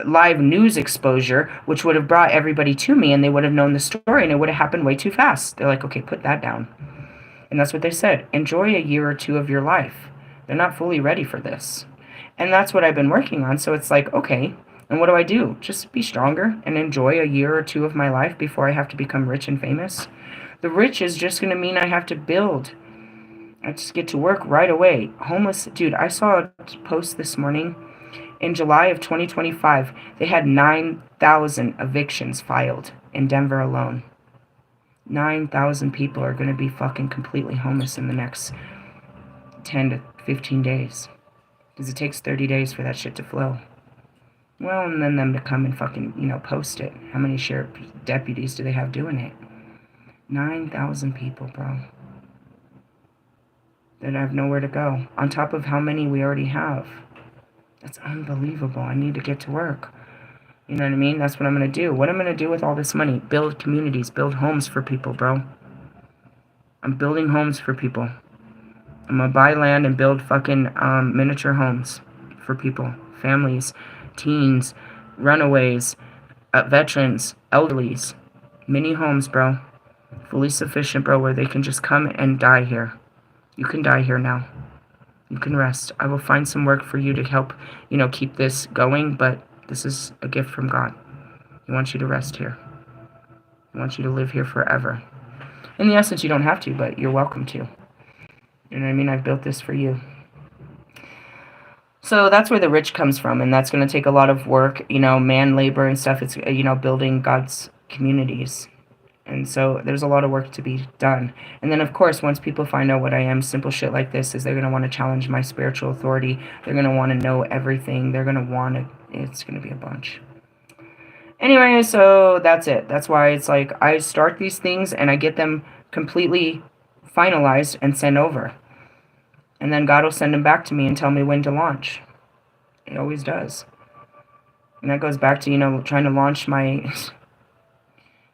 S1: live news exposure, which would have brought everybody to me, and they would have known the story, and it would have happened way too fast. They're like, okay, put that down. And that's what they said. Enjoy a year or two of your life. They're not fully ready for this. And that's what I've been working on. So it's like, okay, and what do I do? Just be stronger and enjoy a year or two of my life before I have to become rich and famous. The rich is just going to mean I have to build. I just get to work right away. Homeless, dude, I saw a post this morning. In July of 2025, they had 9,000 evictions filed in Denver alone. 9,000 people are going to be fucking completely homeless in the next 10 to 15 days. Because it takes 30 days for that shit to flow. Well, and then them to come and fucking, post it. How many sheriff deputies do they have doing it? 9,000 people, bro. That have nowhere to go. On top of how many we already have. That's unbelievable. I need to get to work. You know what I mean? That's what I'm going to do. What I'm going to do with all this money? Build communities. Build homes for people, bro. I'm building homes for people. I'm going to buy land and build fucking miniature homes for people. Families. Teens. Runaways. Veterans. Elderlies. Mini homes, bro. Fully sufficient, bro, where they can just come and die here. You can die here now. You can rest. I will find some work for you to help, keep this going, but this is a gift from God. He wants you to rest here. He wants you to live here forever. In the essence, you don't have to, but you're welcome to. You know what I mean? I've built this for you. So that's where the rich comes from, and that's going to take a lot of work, man labor and stuff. It's, building God's communities. And so there's a lot of work to be done. And then, of course, once people find out what I am, simple shit like this, is they're going to want to challenge my spiritual authority. They're going to want to know everything. They're going to want to, it's going to be a bunch. Anyway, so that's it. That's why it's like I start these things and I get them completely finalized and sent over. And then God will send them back to me and tell me when to launch. It always does. And that goes back to, you know, trying to launch my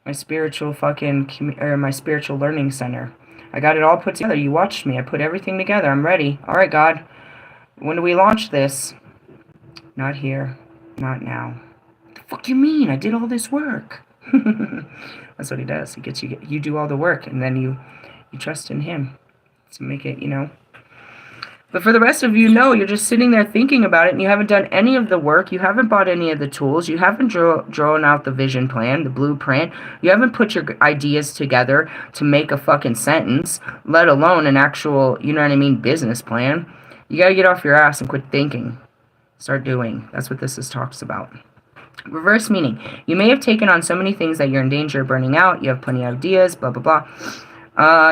S1: my spiritual my spiritual learning center. I got it all put together. You watched me. I put everything together. I'm ready. All right, God. When do we launch this? Not here. Not now. What the fuck you mean? I did all this work. That's what he does. He gets you do all the work, and then you trust in him to make it, you know. But for the rest of you, no, you're just sitting there thinking about it, and you haven't done any of the work. You haven't bought any of the tools. You haven't drawn out the vision plan, the blueprint. You haven't put your ideas together to make a fucking sentence, let alone an actual, you know what I mean, business plan. You gotta get off your ass and quit thinking. Start doing. That's what this talks about. Reverse meaning. You may have taken on so many things that you're in danger of burning out. You have plenty of ideas, blah, blah, blah.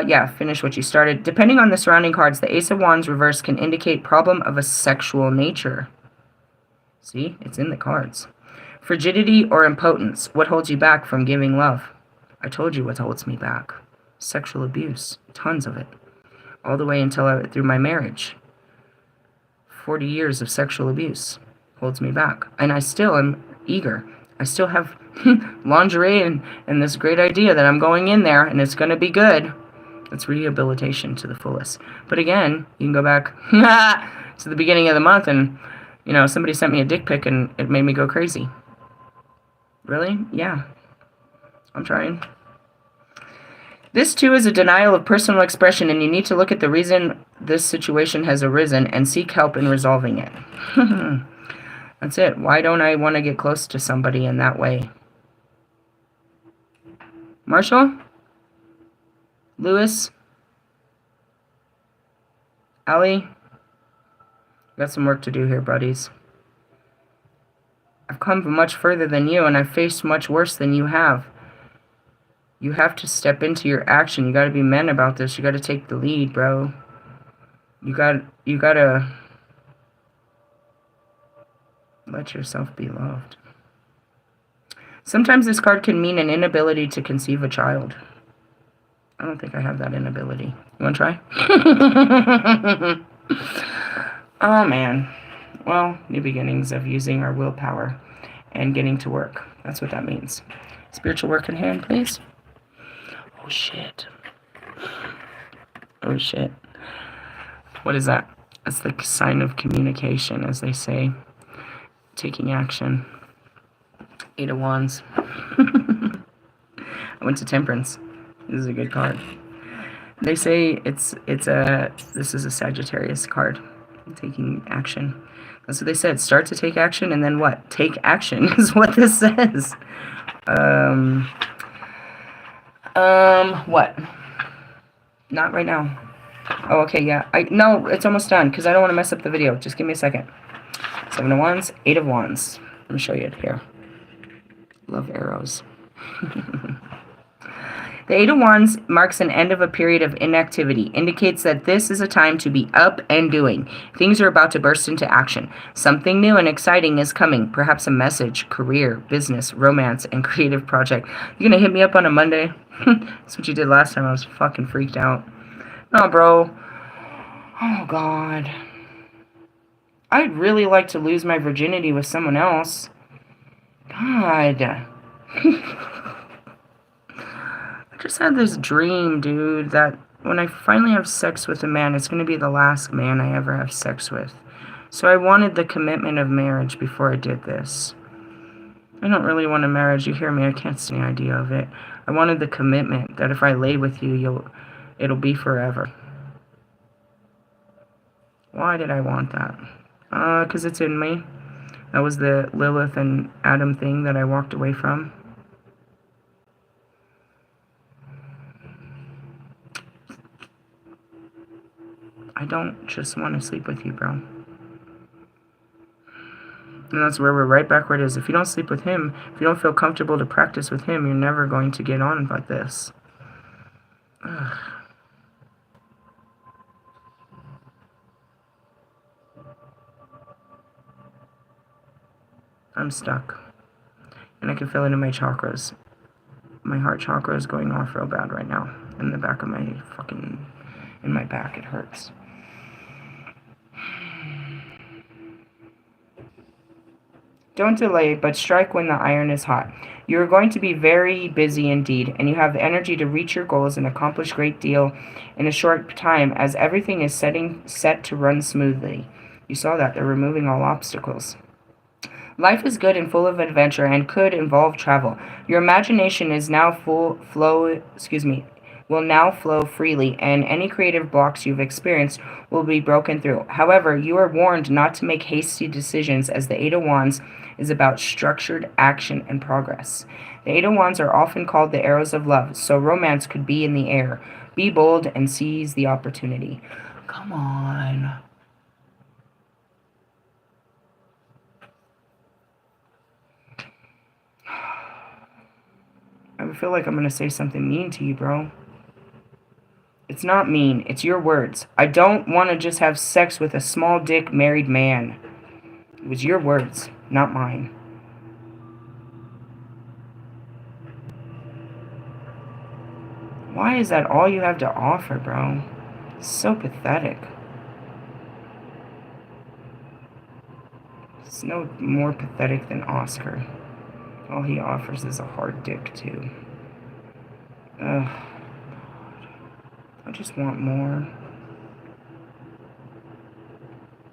S1: Yeah, finish what you started. Depending on the surrounding cards, the Ace of Wands reverse can indicate problem of a sexual nature. See? It's in the cards. Frigidity or impotence. What holds you back from giving love? I told you what holds me back. Sexual abuse. Tons of it. All the way until through my marriage. 40 years of sexual abuse holds me back. And I still am eager. I still have lingerie and this great idea that I'm going in there and it's going to be good. It's rehabilitation to the fullest. But again, you can go back to the beginning of the month and, you know, somebody sent me a dick pic and it made me go crazy. Really? Yeah. I'm trying. This, too, is a denial of personal expression, and you need to look at the reason this situation has arisen and seek help in resolving it. That's it. Why don't I want to get close to somebody in that way? Marshall? Lewis? Allie? Got some work to do here, buddies. I've come much further than you, and I've faced much worse than you have. You have to step into your action. You got to be men about this. You got to take the lead, bro. You got to let yourself be loved. Sometimes this card can mean an inability to conceive a child. I don't think I have that inability. You want to try? Oh, man. Well, new beginnings of using our willpower and getting to work. That's what that means. Spiritual work in hand, please. Oh, shit. Oh, shit. What is that? That's the sign of communication, as they say. Taking action. 8 of Wands. I went to Temperance. This is a good card. They say this is a Sagittarius card. Taking action. That's what they said. Start to take action, and then what? Take action is what this says. What? Not right now. Oh, okay, yeah. No, it's almost done, because I don't want to mess up the video. Just give me a second. 7 of Wands, 8 of Wands. Let me show you it here. Love arrows. The 8 of Wands marks an end of a period of inactivity, indicates that this is a time to be up and doing. Things are about to burst into action. Something new and exciting is coming, perhaps a message, career, business, romance, and creative project. You gonna hit me up on a Monday? That's what you did last time. I was fucking freaked out. No, bro. Oh, God. I'd really like to lose my virginity with someone else. God. I just had this dream, dude, that when I finally have sex with a man, it's going to be the last man I ever have sex with. So I wanted the commitment of marriage before I did this. I don't really want a marriage. You hear me? I can't stand the idea of it. I wanted the commitment that if I lay with you, it'll be forever. Why did I want that? Because it's in me. That was the Lilith and Adam thing that I walked away from. I don't just want to sleep with you, bro. And that's where we're right back where it is. If you don't sleep with him, if you don't feel comfortable to practice with him, you're never going to get on like this. Ugh. I'm stuck. And I can feel it in my chakras. My heart chakra is going off real bad right now. In the back of my fucking... in my back, it hurts. Don't delay, but strike when the iron is hot. You are going to be very busy indeed, and you have the energy to reach your goals and accomplish a great deal in a short time, as everything is set to run smoothly. You saw that. They're removing all obstacles. Life is good and full of adventure and could involve travel. Your imagination is now will now flow freely, and any creative blocks you've experienced will be broken through. However, you are warned not to make hasty decisions, as the Eight of Wands is about structured action and progress. The Eight of Wands are often called the arrows of love, so romance could be in the air. Be bold and seize the opportunity. Come on. I feel like I'm going to say something mean to you, bro. It's not mean. It's your words. I don't want to just have sex with a small dick married man. It was your words, not mine. Why is that all you have to offer, bro? It's so pathetic. It's no more pathetic than Oscar. All he offers is a hard dick, too. Ugh. I just want more.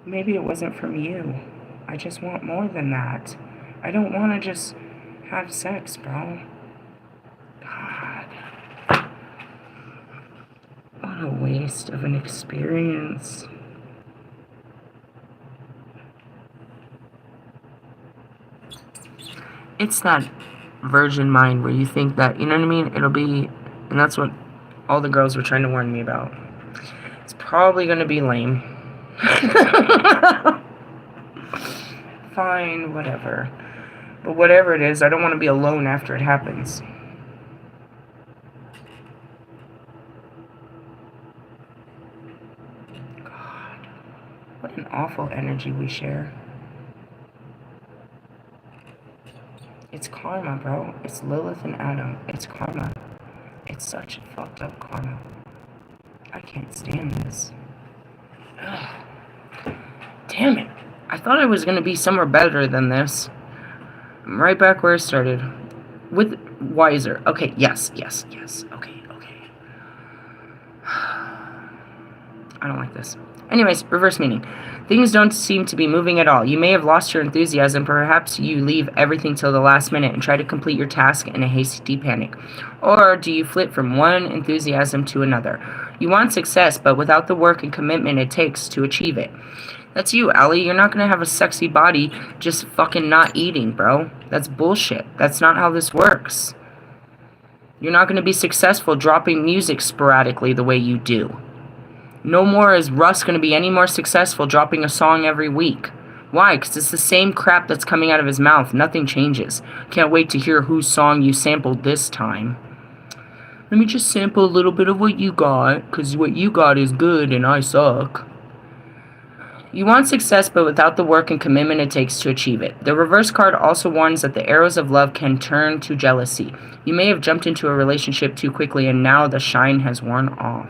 S1: Maybe it wasn't from you. I just want more than that. I don't want to just have sex, bro. God. What a waste of an experience. It's that virgin mind where you think that, you know what I mean? It'll be, and that's what all the girls were trying to warn me about. It's probably going to be lame. Fine, whatever. But whatever it is, I don't want to be alone after it happens. God, what an awful energy we share. It's karma, bro. It's Lilith and Adam. It's karma. It's such a fucked up karma. I can't stand this. Ugh. Damn it. I thought I was going to be somewhere better than this. I'm right back where I started. With wiser. Okay, yes. Okay. I don't like this. Anyways, reverse meaning. Things don't seem to be moving at all. You may have lost your enthusiasm. Perhaps you leave everything till the last minute and try to complete your task in a hasty panic. Or do you flit from one enthusiasm to another? You want success, but without the work and commitment it takes to achieve it. That's you, Allie. You're not going to have a sexy body just fucking not eating, bro. That's bullshit. That's not how this works. You're not going to be successful dropping music sporadically the way you do. No more is Russ going to be any more successful dropping a song every week. Why? Because it's the same crap that's coming out of his mouth. Nothing changes. Can't wait to hear whose song you sampled this time. Let me just sample a little bit of what you got, because what you got is good and I suck. You want success, but without the work and commitment it takes to achieve it. The reverse card also warns that the arrows of love can turn to jealousy. You may have jumped into a relationship too quickly and now the shine has worn off.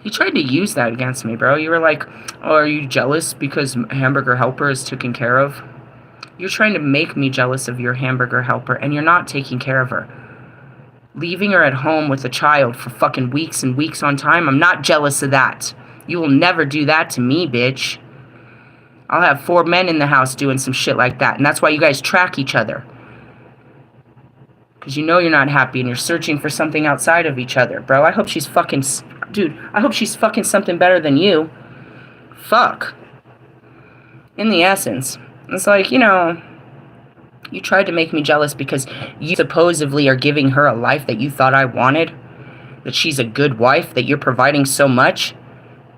S1: You tried to use that against me, bro. You were like, oh, are you jealous because hamburger helper is taken care of? You're trying to make me jealous of your hamburger helper, and you're not taking care of her. Leaving her at home with a child for fucking weeks and weeks on time, I'm not jealous of that. You will never do that to me, bitch. I'll have 4 men in the house doing some shit like that, and that's why you guys track each other. Because you know you're not happy and you're searching for something outside of each other, bro. I hope she's fucking... Dude, I hope she's fucking something better than you. Fuck. In the essence. It's like, you know, you tried to make me jealous because you supposedly are giving her a life that you thought I wanted. That she's a good wife, that you're providing so much.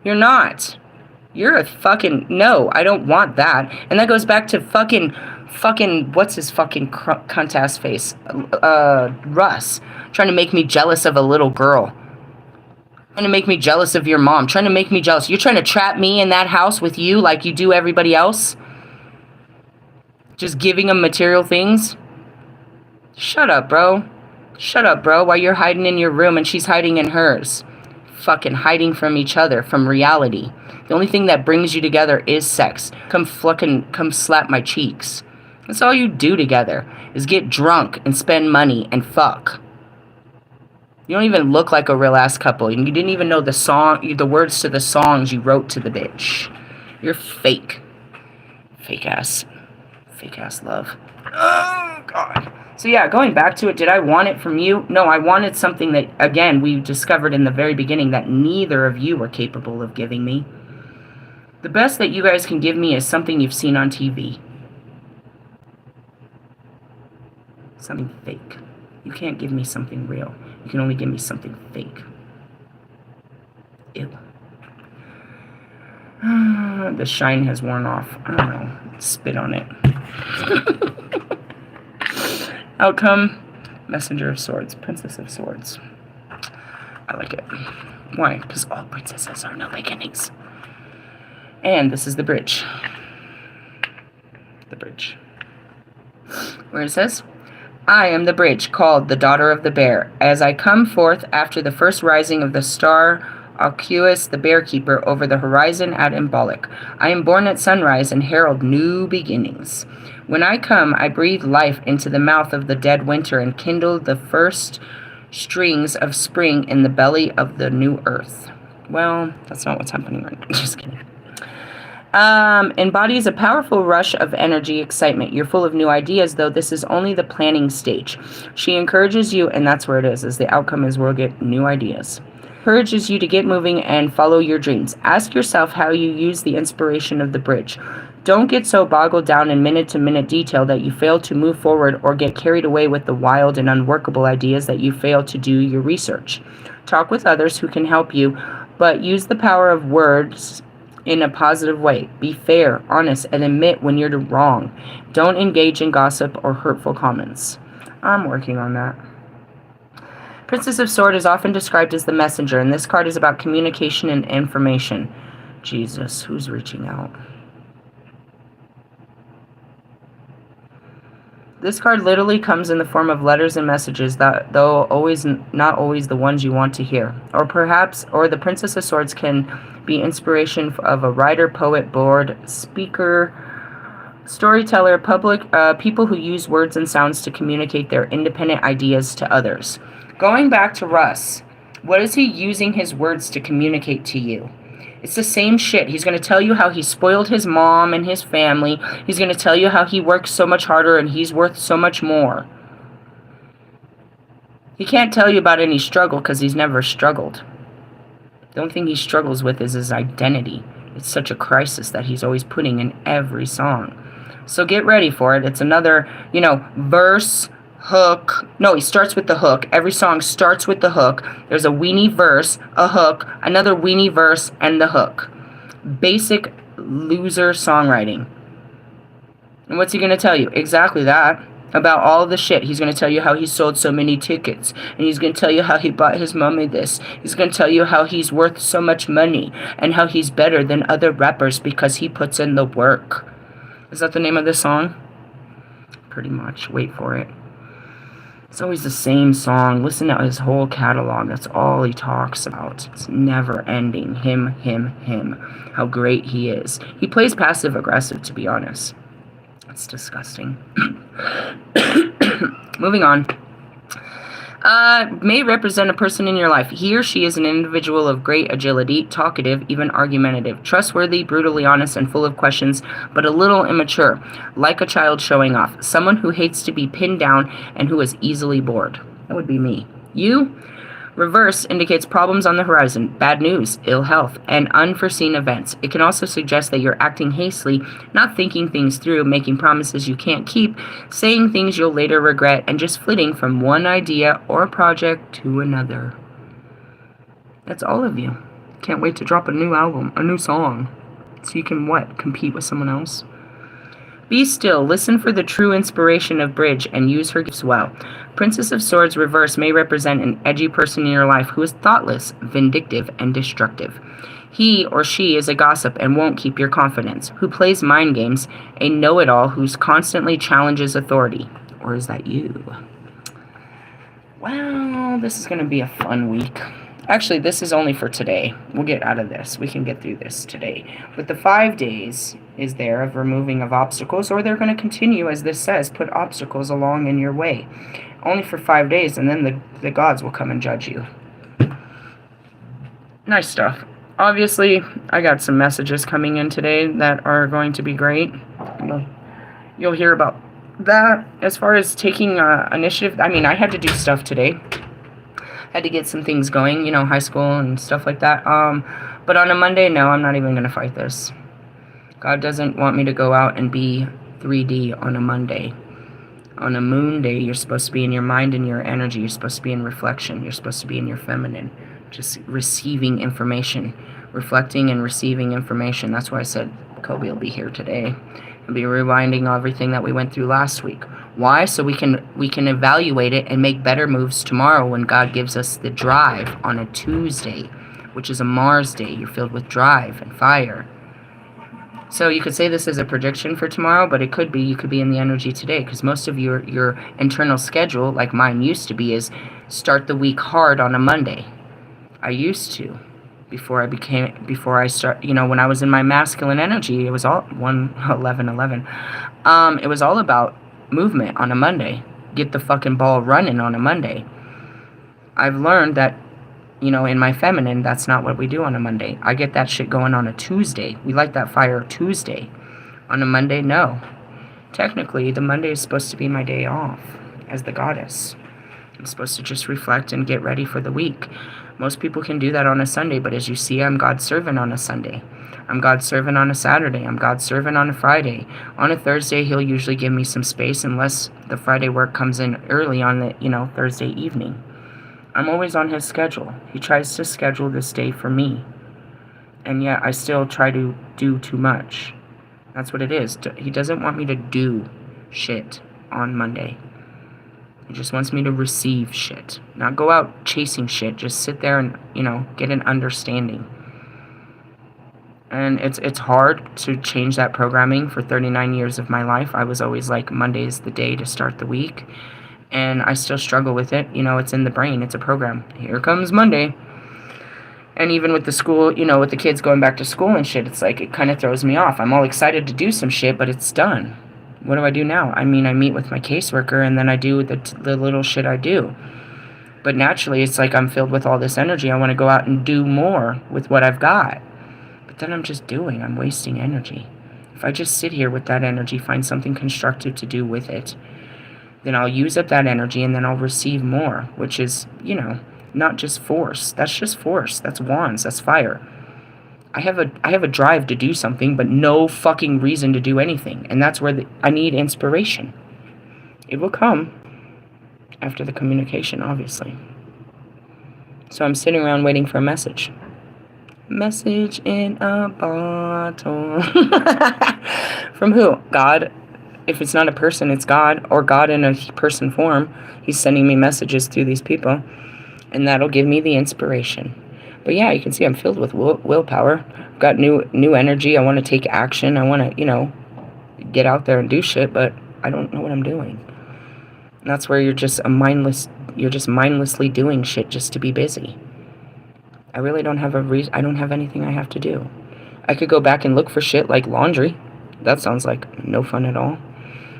S1: You're not. You're a fucking... No, I don't want that. And that goes back to fucking... What's his fucking cunt-ass face? Russ. Trying to make me jealous of a little girl. Trying to make me jealous of your mom. Trying to make me jealous. You're trying to trap me in that house with you like you do everybody else? Just giving them material things? Shut up, bro. Shut up, bro. While you're hiding in your room and she's hiding in hers. Fucking hiding from each other, from reality. The only thing that brings you together is sex. Come slap my cheeks. That's all you do together, is get drunk and spend money and fuck. You don't even look like a real ass couple. You didn't even know the words to the songs you wrote to the bitch. You're fake. Fake ass love. Oh, God. So yeah, going back to it, did I want it from you? No, I wanted something that, again, we discovered in the very beginning that neither of you were capable of giving me. The best that you guys can give me is something you've seen on TV. Something fake. You can't give me something real. You can only give me something fake. Ew. The shine has worn off. I don't know. Spit on it. Outcome, Messenger of Swords, Princess of Swords. I like it. Why? Because all princesses are no beginnings. And this is the bridge. The bridge. Where it says, I am the bridge called the Daughter of the Bear. As I come forth after the first rising of the star Alcuus, the Bear Keeper, over the horizon at Imbolic. I am born at sunrise and herald new beginnings. When I come, I breathe life into the mouth of the dead winter and kindle the first strings of spring in the belly of the new earth. Well, that's not what's happening right now. Just kidding. Embodies a powerful rush of energy, excitement. You're full of new ideas, though this is only the planning stage. She encourages you, and that's where it is the outcome is we'll get new ideas. Encourages you to get moving and follow your dreams. Ask yourself how you use the inspiration of the bridge. Don't get so boggled down in minute-to-minute detail that you fail to move forward or get carried away with the wild and unworkable ideas that you fail to do your research. Talk with others who can help you, but use the power of words in a positive way. Be fair, honest, and admit when you're wrong. Don't engage in gossip or hurtful comments. I'm working on that. Princess of Swords is often described as the messenger, and this card is about communication and information. Jesus, who's reaching out? This card literally comes in the form of letters and messages that, though not always the ones you want to hear. Or the Princess of Swords can be inspiration of a writer, poet, board, speaker, storyteller, people who use words and sounds to communicate their independent ideas to others. Going back to Russ, what is he using his words to communicate to you? It's the same shit. He's going to tell you how he spoiled his mom and his family. He's going to tell you how he works so much harder and he's worth so much more. He can't tell you about any struggle because he's never struggled. The only thing he struggles with is his identity. It's such a crisis that he's always putting in every song. So get ready for it. It's another, verse, hook. No, he starts with the hook. Every song starts with the hook. There's a weenie verse, a hook, another weenie verse, and the hook. Basic loser songwriting. And what's he going to tell you? Exactly that. About all the shit. He's going to tell you how he sold so many tickets. And he's going to tell you how he bought his mommy this. He's going to tell you how he's worth so much money. And how he's better than other rappers because he puts in the work. Is that the name of this song? Pretty much. Wait for it. It's always the same song. Listen to his whole catalog. That's all he talks about. It's never ending. Him. How great he is. He plays passive aggressive, to be honest. It's disgusting. Moving on. May represent a person in your life. He or she is an individual of great agility, talkative, even argumentative, trustworthy, brutally honest, and full of questions, but a little immature, like a child showing off. Someone who hates to be pinned down and who is easily bored. That would be me. You? Reverse indicates problems on the horizon, bad news, ill health, and unforeseen events. It can also suggest that you're acting hastily, not thinking things through, making promises you can't keep, saying things you'll later regret, and just flitting from one idea or project to another. That's all of you. Can't wait to drop a new album, a new song. So you can, compete with someone else? Be still, listen for the true inspiration of Bridge, and use her gifts well. Princess of Swords reverse may represent an edgy person in your life who is thoughtless, vindictive, and destructive. He or she is a gossip and won't keep your confidence, who plays mind games, a know-it-all who constantly challenges authority. Or is that you? Well, this is going to be a fun week. Actually, this is only for today. We'll get out of this. We can get through this today. But the 5 days is there of removing of obstacles, or they're going to continue, as this says, put obstacles along in your way. Only for 5 days, and then the gods will come and judge you. Nice stuff. Obviously, I got some messages coming in today that are going to be great. You'll hear about that. As far as taking initiative, I mean, I had to do stuff today. Had to get some things going, you know, high school and stuff like that. But on a Monday, no, I'm not even going to fight this. God doesn't want me to go out and be 3D on a Monday. On a moon day, you're supposed to be in your mind and your energy. You're supposed to be in reflection. You're supposed to be in your feminine. Just receiving information. Reflecting and receiving information. That's why I said Kobe will be here today. He'll be rewinding everything that we went through last week. Why? So we can evaluate it and make better moves tomorrow when God gives us the drive on a Tuesday, which is a Mars day. You're filled with drive and fire. So you could say this is a prediction for tomorrow, but it could be, you could be in the energy today, because most of your internal schedule, like mine used to be, is start the week hard on a Monday. I used to. Before I start, you know, when I was in my masculine energy, it was all 1-11-11. It was all about movement on a Monday. Get the fucking ball running on a Monday. I've learned that, you know, in my feminine, that's not what we do on a Monday. I get that shit going on a Tuesday. We light that fire Tuesday. On a Monday, no. Technically, the Monday is supposed to be my day off as the goddess. I'm supposed to just reflect and get ready for the week. Most people can do that on a Sunday, but as you see, I'm God's servant on a Sunday. I'm God's servant on a Saturday. I'm God's servant on a Friday. On a Thursday, he'll usually give me some space unless the Friday work comes in early on the, you know, Thursday evening. I'm always on his schedule. He tries to schedule this day for me. And yet I still try to do too much. That's what it is. He doesn't want me to do shit on Monday. He just wants me to receive shit. Not go out chasing shit. Just sit there and, you know, get an understanding. And it's hard to change that programming. For 39 years of my life, I was always like, Monday is the day to start the week. And I still struggle with it. You know, it's in the brain. It's a program. Here comes Monday. And even with the school, you know, with the kids going back to school and shit, it's like, it kind of throws me off. I'm all excited to do some shit, but it's done. What do I do now? I mean, I meet with my caseworker, and then I do the little shit I do. But naturally, it's like I'm filled with all this energy. I want to go out and do more with what I've got. But then I'm just doing. I'm wasting energy. If I just sit here with that energy, find something constructive to do with it, then I'll use up that energy, and then I'll receive more, which is, you know, not just force. That's just force. That's wands. That's fire. I have a drive to do something, but no fucking reason to do anything. And that's where I need inspiration. It will come after the communication, obviously. So I'm sitting around waiting for a message. Message in a bottle. From who? God. If it's not a person, it's God, or God in a person form. He's sending me messages through these people, and that'll give me the inspiration. But yeah, you can see I'm filled with willpower. I've got new energy. I want to take action. I want to, you know, get out there and do shit, but I don't know what I'm doing. And that's where you're just mindlessly doing shit just to be busy. I really don't have I don't have anything I have to do. I could go back and look for shit like laundry. That sounds like no fun at all.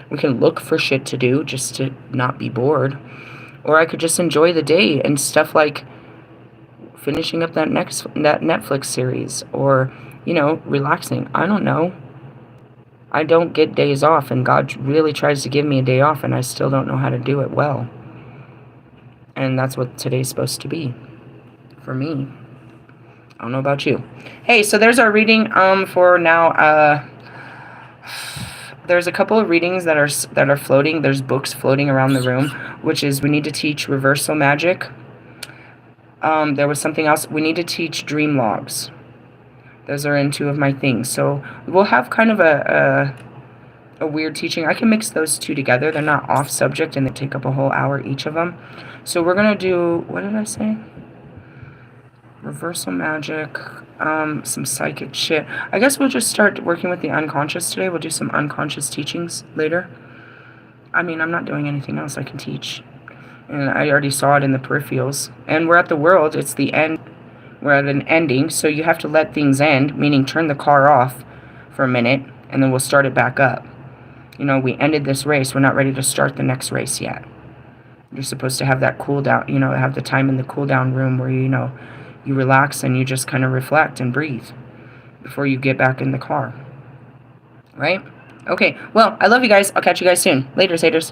S1: We can look for shit to do just to not be bored. Or I could just enjoy the day and stuff like finishing up that Netflix series, or, you know, relaxing. I don't know. I don't get days off, and God really tries to give me a day off, and I still don't know how to do it well. And that's what today's supposed to be for me. I don't know about you. Hey, so there's our reading for now. There's a couple of readings that are floating. There's books floating around the room, which is we need to teach reversal magic. There was something else. We need to teach dream logs. Those are in 2 of my things. So we'll have kind of a weird teaching. I can mix those 2 together. They're not off subject, and they take up a whole hour each of them. So we're going to do, what did I say? Reversal magic, some psychic shit. I guess we'll just start working with the unconscious today. We'll do some unconscious teachings later. I mean, I'm not doing anything else I can teach. And I already saw it in the peripherals. And we're at the world. It's the end. We're at an ending. So you have to let things end, meaning turn the car off for a minute, and then we'll start it back up. You know, we ended this race. We're not ready to start the next race yet. You're supposed to have that cool down, you know, have the time in the cool down room where, you know, you relax and you just kind of reflect and breathe before you get back in the car. Right? Okay, well, I love you guys. I'll catch you guys soon. Later, haters.